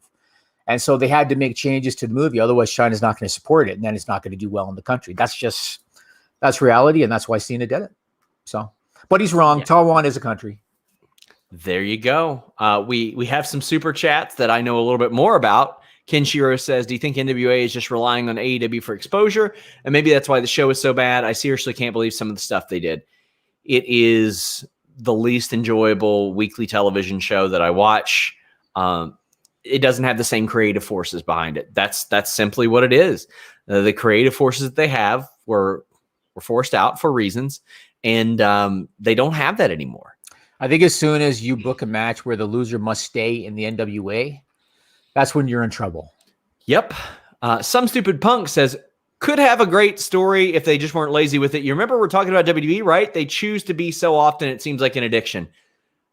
And so they had to make changes to the movie. Otherwise China's not going to support it. And then it's not going to do well in the country. That's reality. And that's why Cena did it. So, but he's wrong. Yeah. Taiwan is a country. There you go. We have some super chats that I know a little bit more about. Kenshiro says, do you think NWA is just relying on AEW for exposure? And maybe that's why the show is so bad. I seriously can't believe some of the stuff they did. It is the least enjoyable weekly television show that I watch. It doesn't have the same creative forces behind it. That's simply what it is. The creative forces that they have were forced out for reasons, and they don't have that anymore. I think as soon as you book a match where the loser must stay in the NWA, that's when you're in trouble. Yep. Some stupid punk says, could have a great story if they just weren't lazy with it. You remember we're talking about WWE, right? They choose to be so often, it seems like an addiction.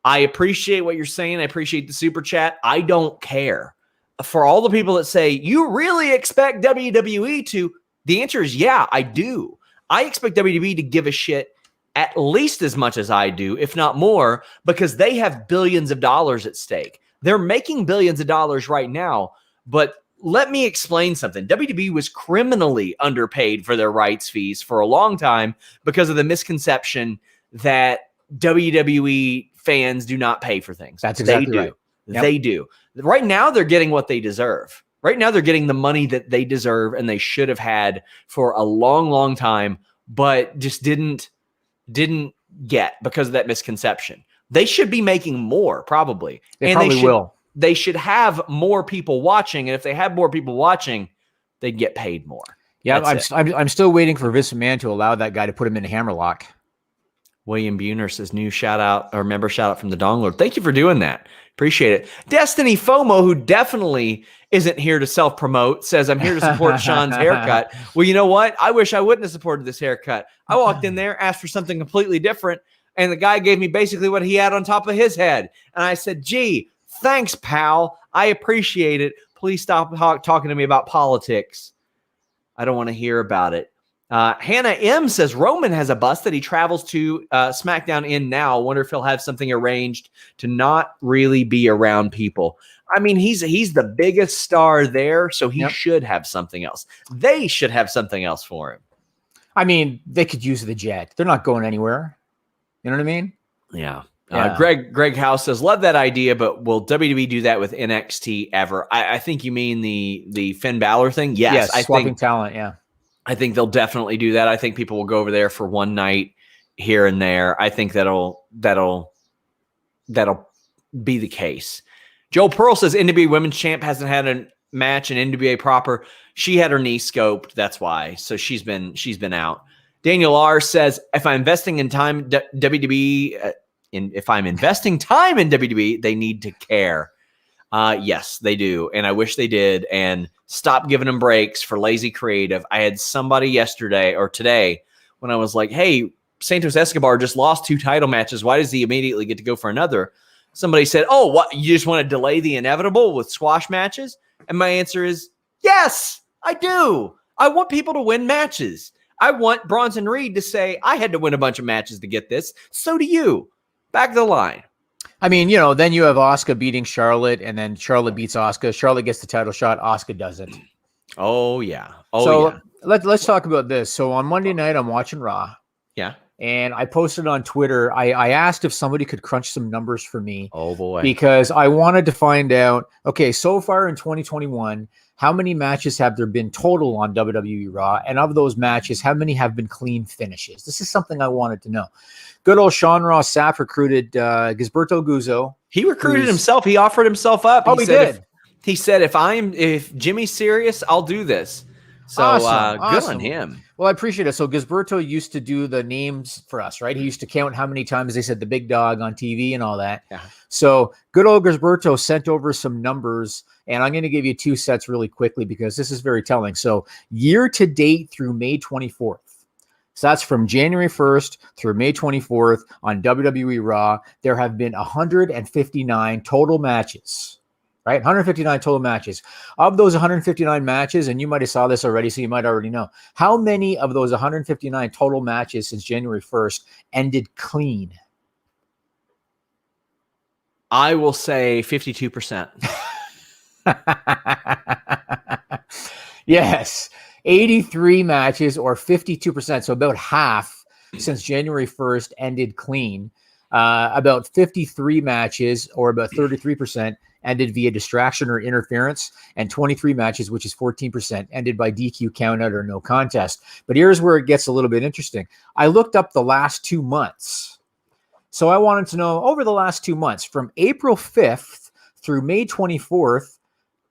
I appreciate what you're saying. I appreciate the super chat. I don't care. For all the people that say, you really expect WWE to, the answer is yeah, I do. I expect WWE to give a shit at least as much as I do, if not more, because they have billions of dollars at stake. They're making billions of dollars right now, but let me explain something. WWE was criminally underpaid for their rights fees for a long time because of the misconception that WWE fans do not pay for things. That's exactly right. Yep. They do. Right now, they're getting what they deserve. Right now, they're getting the money that they deserve and they should have had for a long, long time, but just didn't get because of that misconception. They should be making more, probably. They probably will. They should have more people watching, and if they have more people watching, they'd get paid more. Yeah, I'm still waiting for Vince McMahon to allow that guy to put him in a hammerlock. William Buhner says, new shout out or member shout out from the Dong Lord. Thank you for doing that. Appreciate it. Destiny FOMO, who definitely isn't here to self-promote, says, I'm here to support Sean's haircut. Well, you know what? I wish I wouldn't have supported this haircut. I walked in there, asked for something completely different, and the guy gave me basically what he had on top of his head. And I said, gee, thanks, pal. I appreciate it. Please stop talking to me about politics. I don't want to hear about it. Hannah M says Roman has a bus that he travels to SmackDown in now. Wonder if he'll have something arranged to not really be around people. I mean, he's the biggest star there, so he should have something else. They should have something else for him. I mean, they could use the jet. They're not going anywhere. You know what I mean? Yeah. Greg House says, love that idea, but will WWE do that with NXT ever? I think you mean the Finn Balor thing? Yes. Swapping talent, yeah. I think they'll definitely do that. I think people will go over there for one night here and there. I think that'll be the case. Joel Pearl says NWA Women's Champ hasn't had a match in NWA proper. She had her knee scoped. That's why. So she's been out. Daniel R says, if I'm investing in time WWE, if I'm investing time in WWE, they need to care. Yes, they do. And I wish they did. And stop giving them breaks for lazy creative. I had somebody yesterday or today when I was like, hey, Santos Escobar just lost 2 title matches. Why does he immediately get to go for another? Somebody said, oh, what? You just want to delay the inevitable with squash matches? And my answer is, yes, I do. I want people to win matches. I want Bronson Reed to say, I had to win a bunch of matches to get this. So do you. Back the line. I mean, then you have Asuka beating Charlotte, and then Charlotte beats Asuka. Charlotte gets the title shot. Asuka doesn't. Oh, yeah. Let's talk about this. So on Monday night, I'm watching Raw. Yeah. And I posted on Twitter. I asked if somebody could crunch some numbers for me. Oh, boy. Because I wanted to find out, okay, so far in 2021, how many matches have there been total on WWE Raw? And of those matches, how many have been clean finishes? This is something I wanted to know. Good old Sean Ross Sapp recruited Gisberto Guzzo. He recruited himself. He offered himself up. He did. He said, if Jimmy's serious, I'll do this. So awesome. Good on him. Well, I appreciate it. So Gisberto used to do the names for us, right? He used to count how many times they said the big dog on TV and all that. Yeah. So good old Gisberto sent over some numbers, and I'm going to give you 2 sets really quickly because this is very telling. So year to date through May 24th, So that's from January 1st through May 24th on WWE Raw. There have been 159 total matches, right? 159 total matches. Of those 159 matches, and you might have saw this already, so you might already know, how many of those 159 total matches since January 1st ended clean? I will say 52%. Yes. 83 matches or 52%. So about half since January 1st ended clean. About 53 matches or about 33% ended via distraction or interference, and 23 matches, which is 14%, ended by DQ, countout, or no contest. But here's where it gets a little bit interesting. I looked up the last 2 months. So I wanted to know, over the last 2 months, from April 5th through May 24th,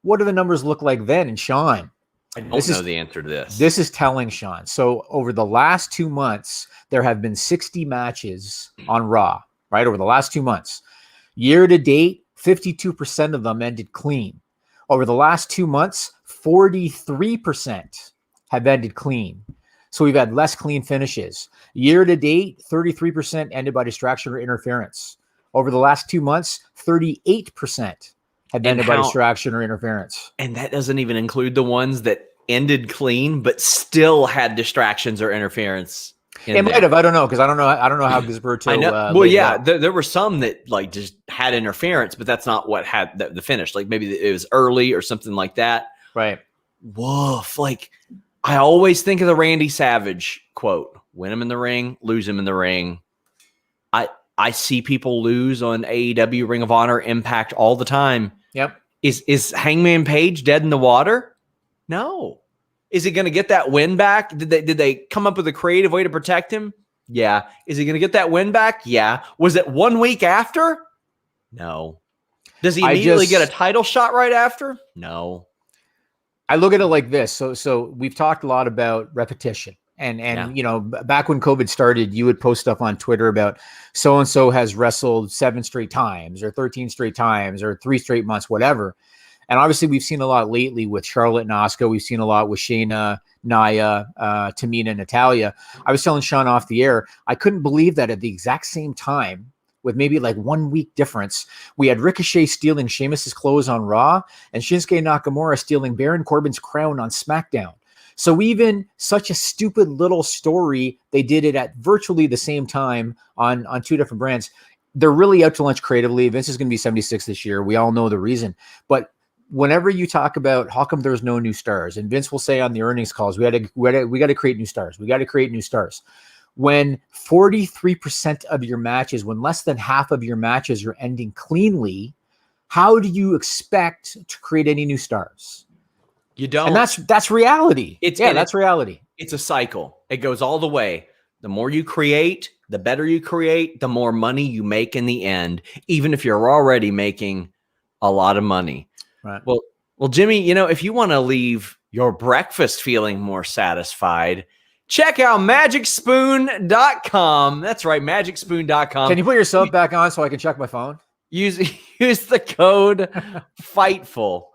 what do the numbers look like then? And Sean, I don't know the answer to this. This is telling, Sean. So over the last 2 months, there have been 60 matches on Raw, right? Over the last 2 months. Year to date, 52% of them ended clean. Over the last 2 months, 43% have ended clean. So we've had less clean finishes. Year to date, 33% ended by distraction or interference. Over the last 2 months, 38% have ended by distraction or interference. And that doesn't even include the ones that ended clean, but still had distractions or interference. It might have. I don't know, because I don't know how Gizberto. I know. Well, yeah, there were some that like just had interference, but that's not what had the finish. Like maybe it was early or something like that. Right. Woof. Like I always think of the Randy Savage quote: "Win him in the ring, lose him in the ring." I see people lose on AEW, Ring of Honor, Impact all the time. Yep. Is Hangman Page dead in the water? No. Is he going to get that win back? Did they come up with a creative way to protect him? Yeah. Is he going to get that win back? Yeah. Was it 1 week after? No. Does he immediately get a title shot right after? No. I look at it like this. So we've talked a lot about repetition. And you know, back when COVID started, you would post stuff on Twitter about so-and-so has wrestled 7 straight times or 13 straight times or 3 straight months, whatever. And obviously we've seen a lot lately with Charlotte and Asuka. We've seen a lot with Shayna, Nia, Tamina, and Natalya. I was telling Sean off the air, I couldn't believe that at the exact same time, with maybe like 1 week difference, we had Ricochet stealing Sheamus's clothes on Raw and Shinsuke Nakamura stealing Baron Corbin's crown on SmackDown. So even such a stupid little story, they did it at virtually the same time on 2 different brands. They're really out to lunch creatively. Vince is going to be 76 this year. We all know the reason. But whenever you talk about how come there's no new stars, and Vince will say on the earnings calls, we got to create new stars. We got to create new stars. When 43% of your matches, when less than half of your matches are ending cleanly, how do you expect to create any new stars? You don't. And that's reality. That's reality. It's a cycle. It goes all the way. The more you create, the better you create, the more money you make in the end, even if you're already making a lot of money. Right. Well, Jimmy, you know, if you want to leave your breakfast feeling more satisfied, check out magicspoon.com. That's right, magicspoon.com. Can you put yourself back on so I can check my phone? Use the code FIGHTFUL.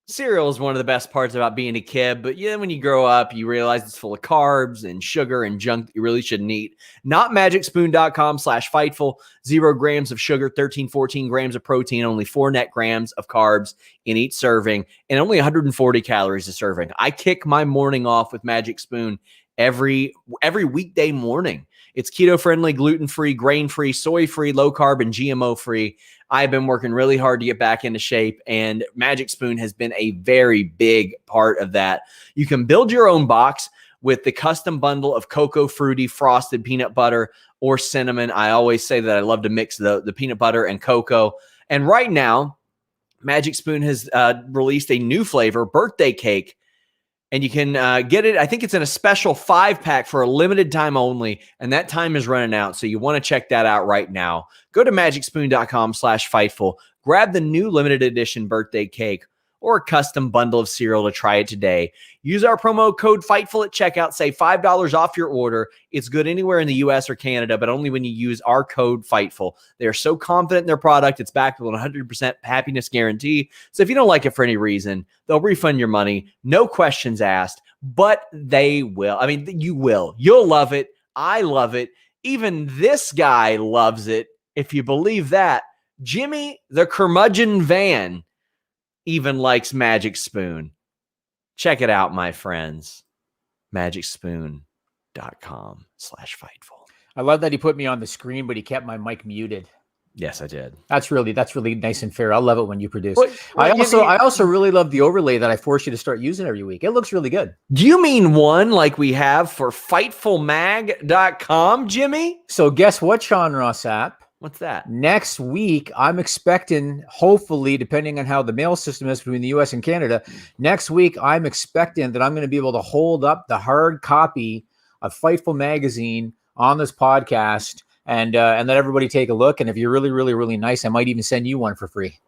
Cereal is one of the best parts about being a kid, but when you grow up, you realize it's full of carbs and sugar and junk that you really shouldn't eat. Not magicspoon.com/Fightful. 0 grams of sugar, 14 grams of protein, only 4 net grams of carbs in each serving, and only 140 calories a serving. I kick my morning off with Magic Spoon every weekday morning. It's keto-friendly, gluten-free, grain-free, soy-free, low-carb, and GMO-free. I've been working really hard to get back into shape, and Magic Spoon has been a very big part of that. You can build your own box with the custom bundle of cocoa fruity frosted peanut butter or cinnamon. I always say that I love to mix the peanut butter and cocoa. And right now, Magic Spoon has released a new flavor, birthday cake. And you can get it. I think it's in a special 5-pack for a limited time only. And that time is running out. So you want to check that out right now. Go to magicspoon.com/Fightful. Grab the new limited edition birthday cake or a custom bundle of cereal to try it today. Use our promo code FIGHTFUL at checkout. Save $5 off your order. It's good anywhere in the US or Canada, but only when you use our code FIGHTFUL. They are so confident in their product, it's backed with a 100% happiness guarantee. So if you don't like it for any reason, they'll refund your money. No questions asked, but they will. I mean, you will. You'll love it. I love it. Even this guy loves it, if you believe that. Jimmy the Curmudgeon Van even likes Magic Spoon. Check it out, my friends. MagicSpoon.com/Fightful. I love that he put me on the screen, but he kept my mic muted. Yes, I did. That's really nice and fair. I love it when you produce. Well, I also really love the overlay that I force you to start using every week. It looks really good. Do you mean one like we have for FightfulMag.com, Jimmy? So guess what, Sean Ross Sapp? What's that? Next week, I'm expecting, hopefully, depending on how the mail system is between the US and Canada, next week, I'm expecting that I'm going to be able to hold up the hard copy of Fightful magazine on this podcast and let everybody take a look. And if you're really, really, really nice, I might even send you one for free.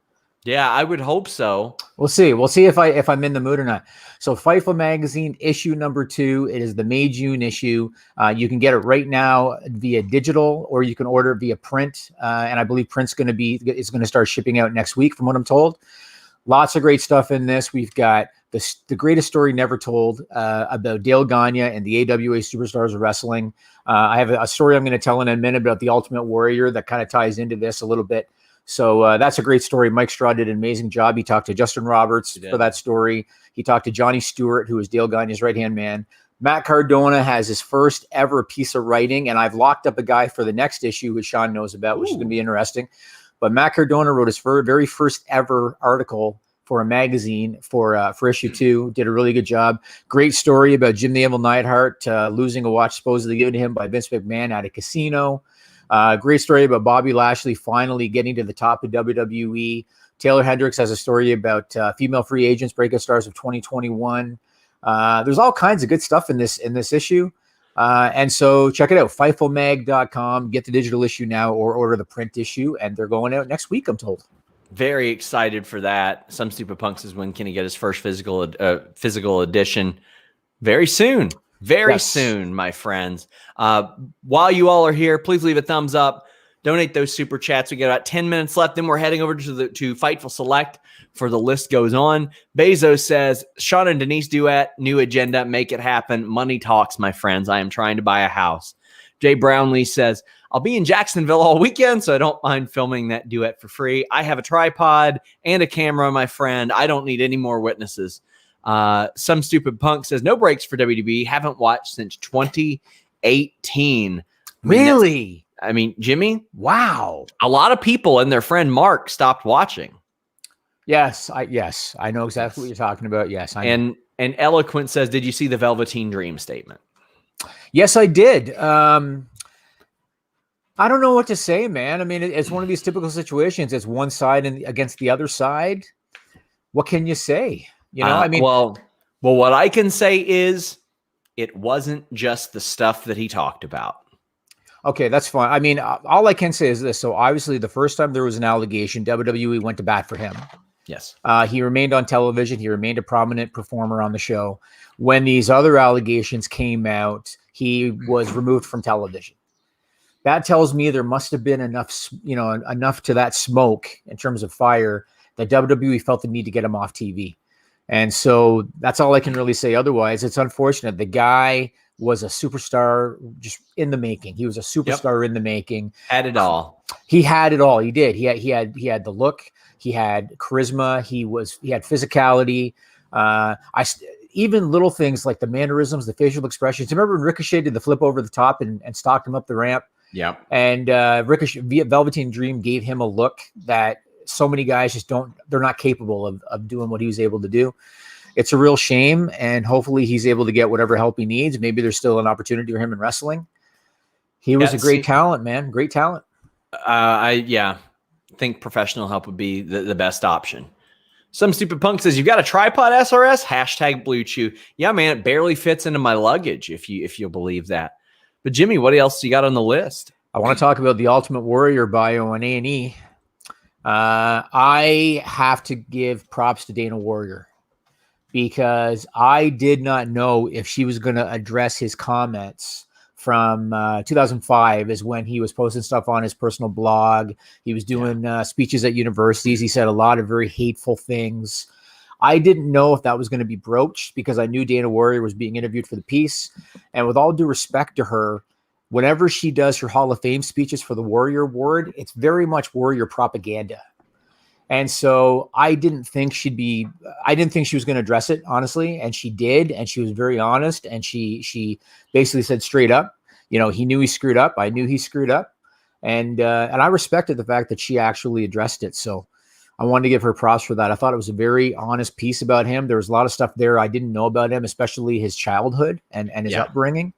Yeah, I would hope so. We'll see. We'll see if I'm in the mood or not. So Fightful magazine issue number 2. It is the May-June issue. You can get it right now via digital, or you can order it via print. And I believe print's going to start shipping out next week, from what I'm told. Lots of great stuff in this. We've got the greatest story never told about Dale Gagne and the AWA Superstars of Wrestling. I have a story I'm going to tell in a minute about the Ultimate Warrior that kind of ties into this a little bit. So that's a great story. Mike Straw did an amazing job. He talked to Justin Roberts for that story. He talked to Johnny Stewart, who is Dale Gagne's right-hand man. Matt Cardona has his first ever piece of writing, and I've locked up a guy for the next issue, which Sean knows about, which is going to be interesting. But Matt Cardona wrote his very first ever article for a magazine for issue 2. Did a really good job. Great story about Jim the Anvil Neidhart losing a watch supposedly given to him by Vince McMahon at a casino. Great story about Bobby Lashley finally getting to the top of WWE. Taylor Hendricks has a story about female free agents, breakout stars of 2021. There's all kinds of good stuff in this issue. And so check it out, FightfulMag.com. Get the digital issue now or order the print issue, and they're going out next week, I'm told. Very excited for that. Some Stupid Punks says, when can he get his first physical edition? Very soon. Very soon, my friends. While you all are here, please leave a thumbs up. Donate those super chats. We got about 10 minutes left. Then we're heading over to Fightful Select for the list goes on. Bezos says, Sean and Denise duet, new agenda, make it happen. Money talks, my friends. I am trying to buy a house. Jay Brownlee says, I'll be in Jacksonville all weekend, so I don't mind filming that duet for free. I have a tripod and a camera, my friend. I don't need any more witnesses. Some Stupid Punk says, no breaks for WWE. Haven't watched since 2018. Really? I mean, Jimmy? Wow. A lot of people and their friend Mark stopped watching. Yes, I know exactly what you're talking about. Yes, I know. And Eloquent says, did you see the Velveteen Dream statement? Yes, I did. I don't know what to say, man. I mean, it's one of these typical situations. It's one side and against the other side. What can you say? You know, I mean, well, what I can say is it wasn't just the stuff that he talked about. Okay, that's fine. I mean, all I can say is this. So obviously the first time there was an allegation, WWE went to bat for him. Yes. He remained on television. He remained a prominent performer on the show. When these other allegations came out, he was removed from television. That tells me there must have been enough to that smoke in terms of fire that WWE felt the need to get him off TV. And so that's all I can really say. Otherwise, it's unfortunate. The guy was a superstar just in the making. He was a superstar in the making. Had it all. He had it all. He did. He had the look. He had charisma. He had physicality. Even little things like the mannerisms, the facial expressions. Remember when Ricochet did the flip over the top and stalked him up the ramp? Yeah. And Ricochet, Velveteen Dream gave him a look that so many guys just they're not capable of doing what he was able to do. It's a real shame. And hopefully he's able to get whatever help he needs. Maybe there's still an opportunity for him in wrestling. He was a great talent, man. Great talent. I think professional help would be the best option. Some Stupid Punk says, you got a tripod SRS? Hashtag Blue Chew. Yeah, man, it barely fits into my luggage, if you'll believe that. But Jimmy, what else you got on the list? I want to talk about the Ultimate Warrior bio on A&E. I have to give props to Dana Warrior because I did not know if she was going to address his comments from 2005 is when he was posting stuff on his personal blog. He was doing speeches at universities. He said a lot of very hateful things. I didn't know if that was going to be broached because I knew Dana Warrior was being interviewed for the piece. And with all due respect to her, whenever she does her Hall of Fame speeches for the Warrior Award, it's very much Warrior propaganda. And so I didn't think she was going to address it, honestly. And she did. And she was very honest. And she basically said straight up, he knew he screwed up. I knew he screwed up. And I respected the fact that she actually addressed it. So I wanted to give her props for that. I thought it was a very honest piece about him. There was a lot of stuff there I didn't know about him, especially his childhood and his upbringing.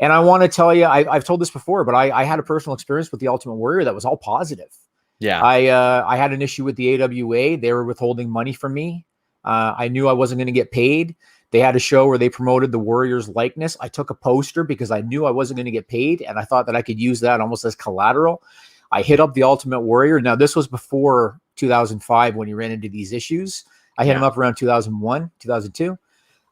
And I want to tell you, I've told this before, but I had a personal experience with the Ultimate Warrior that was all positive. Yeah. I had an issue with the AWA. They were withholding money from me. I knew I wasn't going to get paid. They had a show where they promoted the Warriors likeness. I took a poster because I knew I wasn't going to get paid. And I thought that I could use that almost as collateral. I hit up the Ultimate Warrior. Now, this was before 2005 when he ran into these issues. I hit him up around 2001, 2002.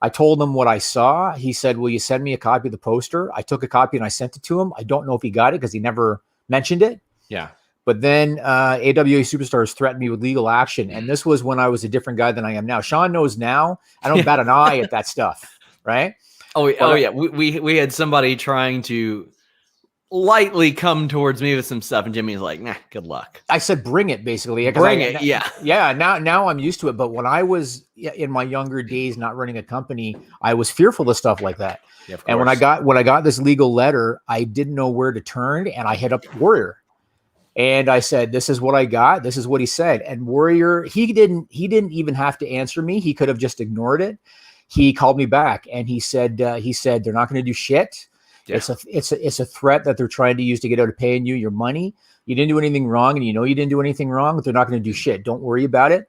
I told him what I saw. He said, will you send me a copy of the poster? I took a copy and I sent it to him. I don't know if he got it because he never mentioned it. Yeah. But then AWA Superstars threatened me with legal action. And this was when I was a different guy than I am now. Sean knows now. I don't bat an eye at that stuff. Right. Yeah. We had somebody trying to lightly come towards me with some stuff. And Jimmy's like, nah, good luck. I said, bring it basically. Bring it. Yeah. Yeah. Now I'm used to it. But when I was in my younger days, not running a company, I was fearful of stuff like that. Yeah, of and when I got this legal letter, I didn't know where to turn. And I hit up Warrior. And I said, this is what I got. This is what he said. And Warrior, he didn't even have to answer me. He could have just ignored it. He called me back and he said, they're not going to do shit. Yeah. It's a threat that they're trying to use to get out of paying you your money. You didn't do anything wrong. And you didn't do anything wrong. They're not going to do shit. Don't worry about it.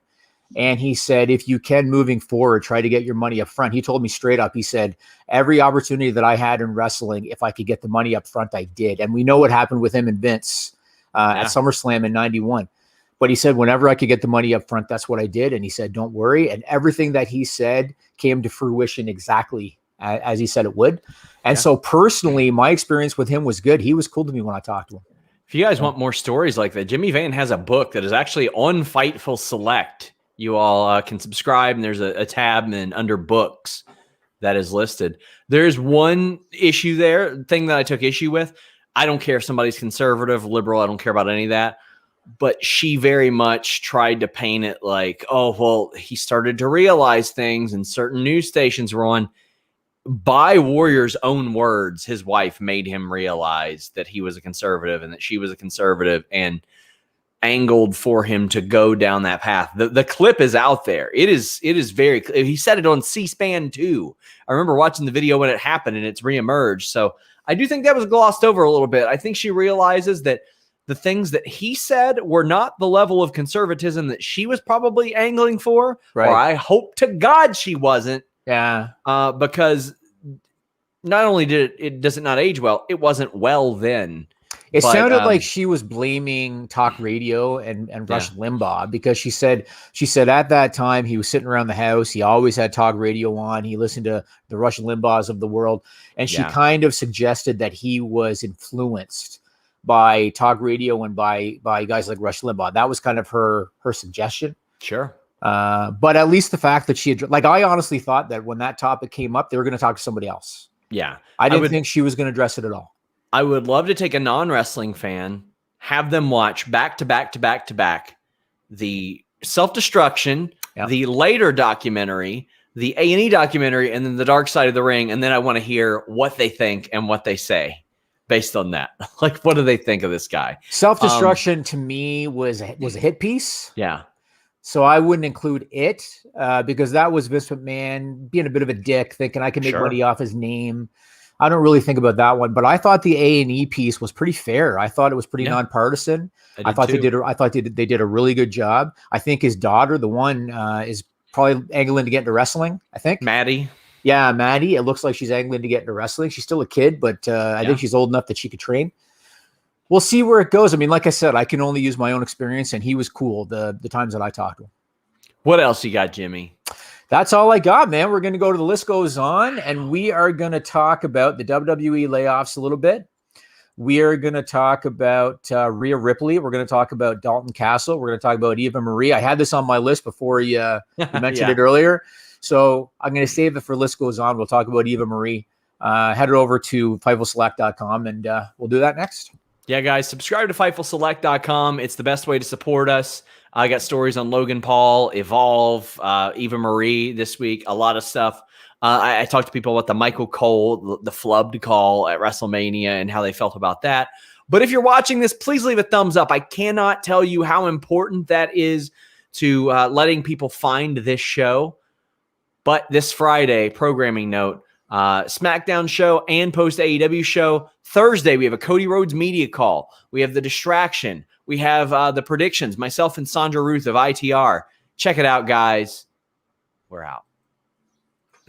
And he said, if you can moving forward, try to get your money up front. He told me straight up, he said, every opportunity that I had in wrestling, if I could get the money up front, I did. And we know what happened with him and Vince at SummerSlam in 91. But he said, whenever I could get the money up front, that's what I did. And he said, don't worry. And everything that he said came to fruition exactly as he said it would. And so personally, my experience with him was good. He was cool to me when I talked to him. If you guys want more stories like that, Jimmy Van has a book that is actually on Fightful Select. You all can subscribe, and there's a tab and under books that is listed. There's one issue there, thing that I took issue with. I don't care if somebody's conservative, liberal. I don't care about any of that. But she very much tried to paint it like, oh, well, he started to realize things, and certain news stations were on. By Warrior's own words, his wife made him realize that he was a conservative and that she was a conservative and angled for him to go down that path. The clip is out there. It is very clear. He said it on C-SPAN too. I remember watching the video when it happened and it's reemerged. So I do think that was glossed over a little bit. I think she realizes that the things that he said were not the level of conservatism that she was probably angling for. Right. Or I hope to God she wasn't. Yeah. Because not only does it not age well, it wasn't well then. It sounded like she was blaming talk radio and Rush Limbaugh because she said at that time he was sitting around the house. He always had talk radio on. He listened to the Rush Limbaughs of the world. And she kind of suggested that he was influenced by talk radio and by guys like Rush Limbaugh. That was kind of her suggestion. Sure. But at least the fact that she had, like, I honestly thought that when that topic came up, they were going to talk to somebody else. Yeah. I didn't think she was going to address it at all. I would love to take a non-wrestling fan, have them watch back to back to back to back the Self-Destruction, the later documentary, the A&E documentary, and then the Dark Side of the Ring. And then I want to hear what they think and what they say based on that. Like, what do they think of this guy? Self-Destruction to me was a hit piece. Yeah. So I wouldn't include it because that was Vince McMahon being a bit of a dick, thinking I can make money off his name. I don't really think about that one, but I thought the A&E piece was pretty fair. I thought it was pretty nonpartisan. I thought they did a really good job. I think his daughter, the one, is probably angling to get into wrestling. I think Maddie. Yeah, Maddie. It looks like she's angling to get into wrestling. She's still a kid, but I think she's old enough that she could train. we'll see where it goes. I mean, like I said, I can only use my own experience, and he was cool the times that I talked to him. What else you got, Jimmy? That's all I got, man. We're going to go to the list goes on, and we are going to talk about the WWE layoffs a little bit. We are going to talk about Rhea Ripley. We're going to talk about Dalton Castle. We're going to talk about Eva Marie. I had this on my list before you mentioned it earlier. So I'm going to save it for list goes on. We'll talk about Eva Marie. Head over to FightfulSelect.com, and we'll do that next. Yeah, guys, subscribe to FightfulSelect.com. It's the best way to support us. I got stories on Logan Paul, Evolve, Eva Marie this week, a lot of stuff. I talked to people about the Michael Cole, the flubbed call at WrestleMania and how they felt about that. But if you're watching this, please leave a thumbs up. I cannot tell you how important that is to letting people find this show. But this Friday, programming note, SmackDown show and post AEW show. Thursday, we have a Cody Rhodes media call. We have the distraction. We have the predictions, myself and Sandra Ruth of ITR. Check it out, guys. We're out.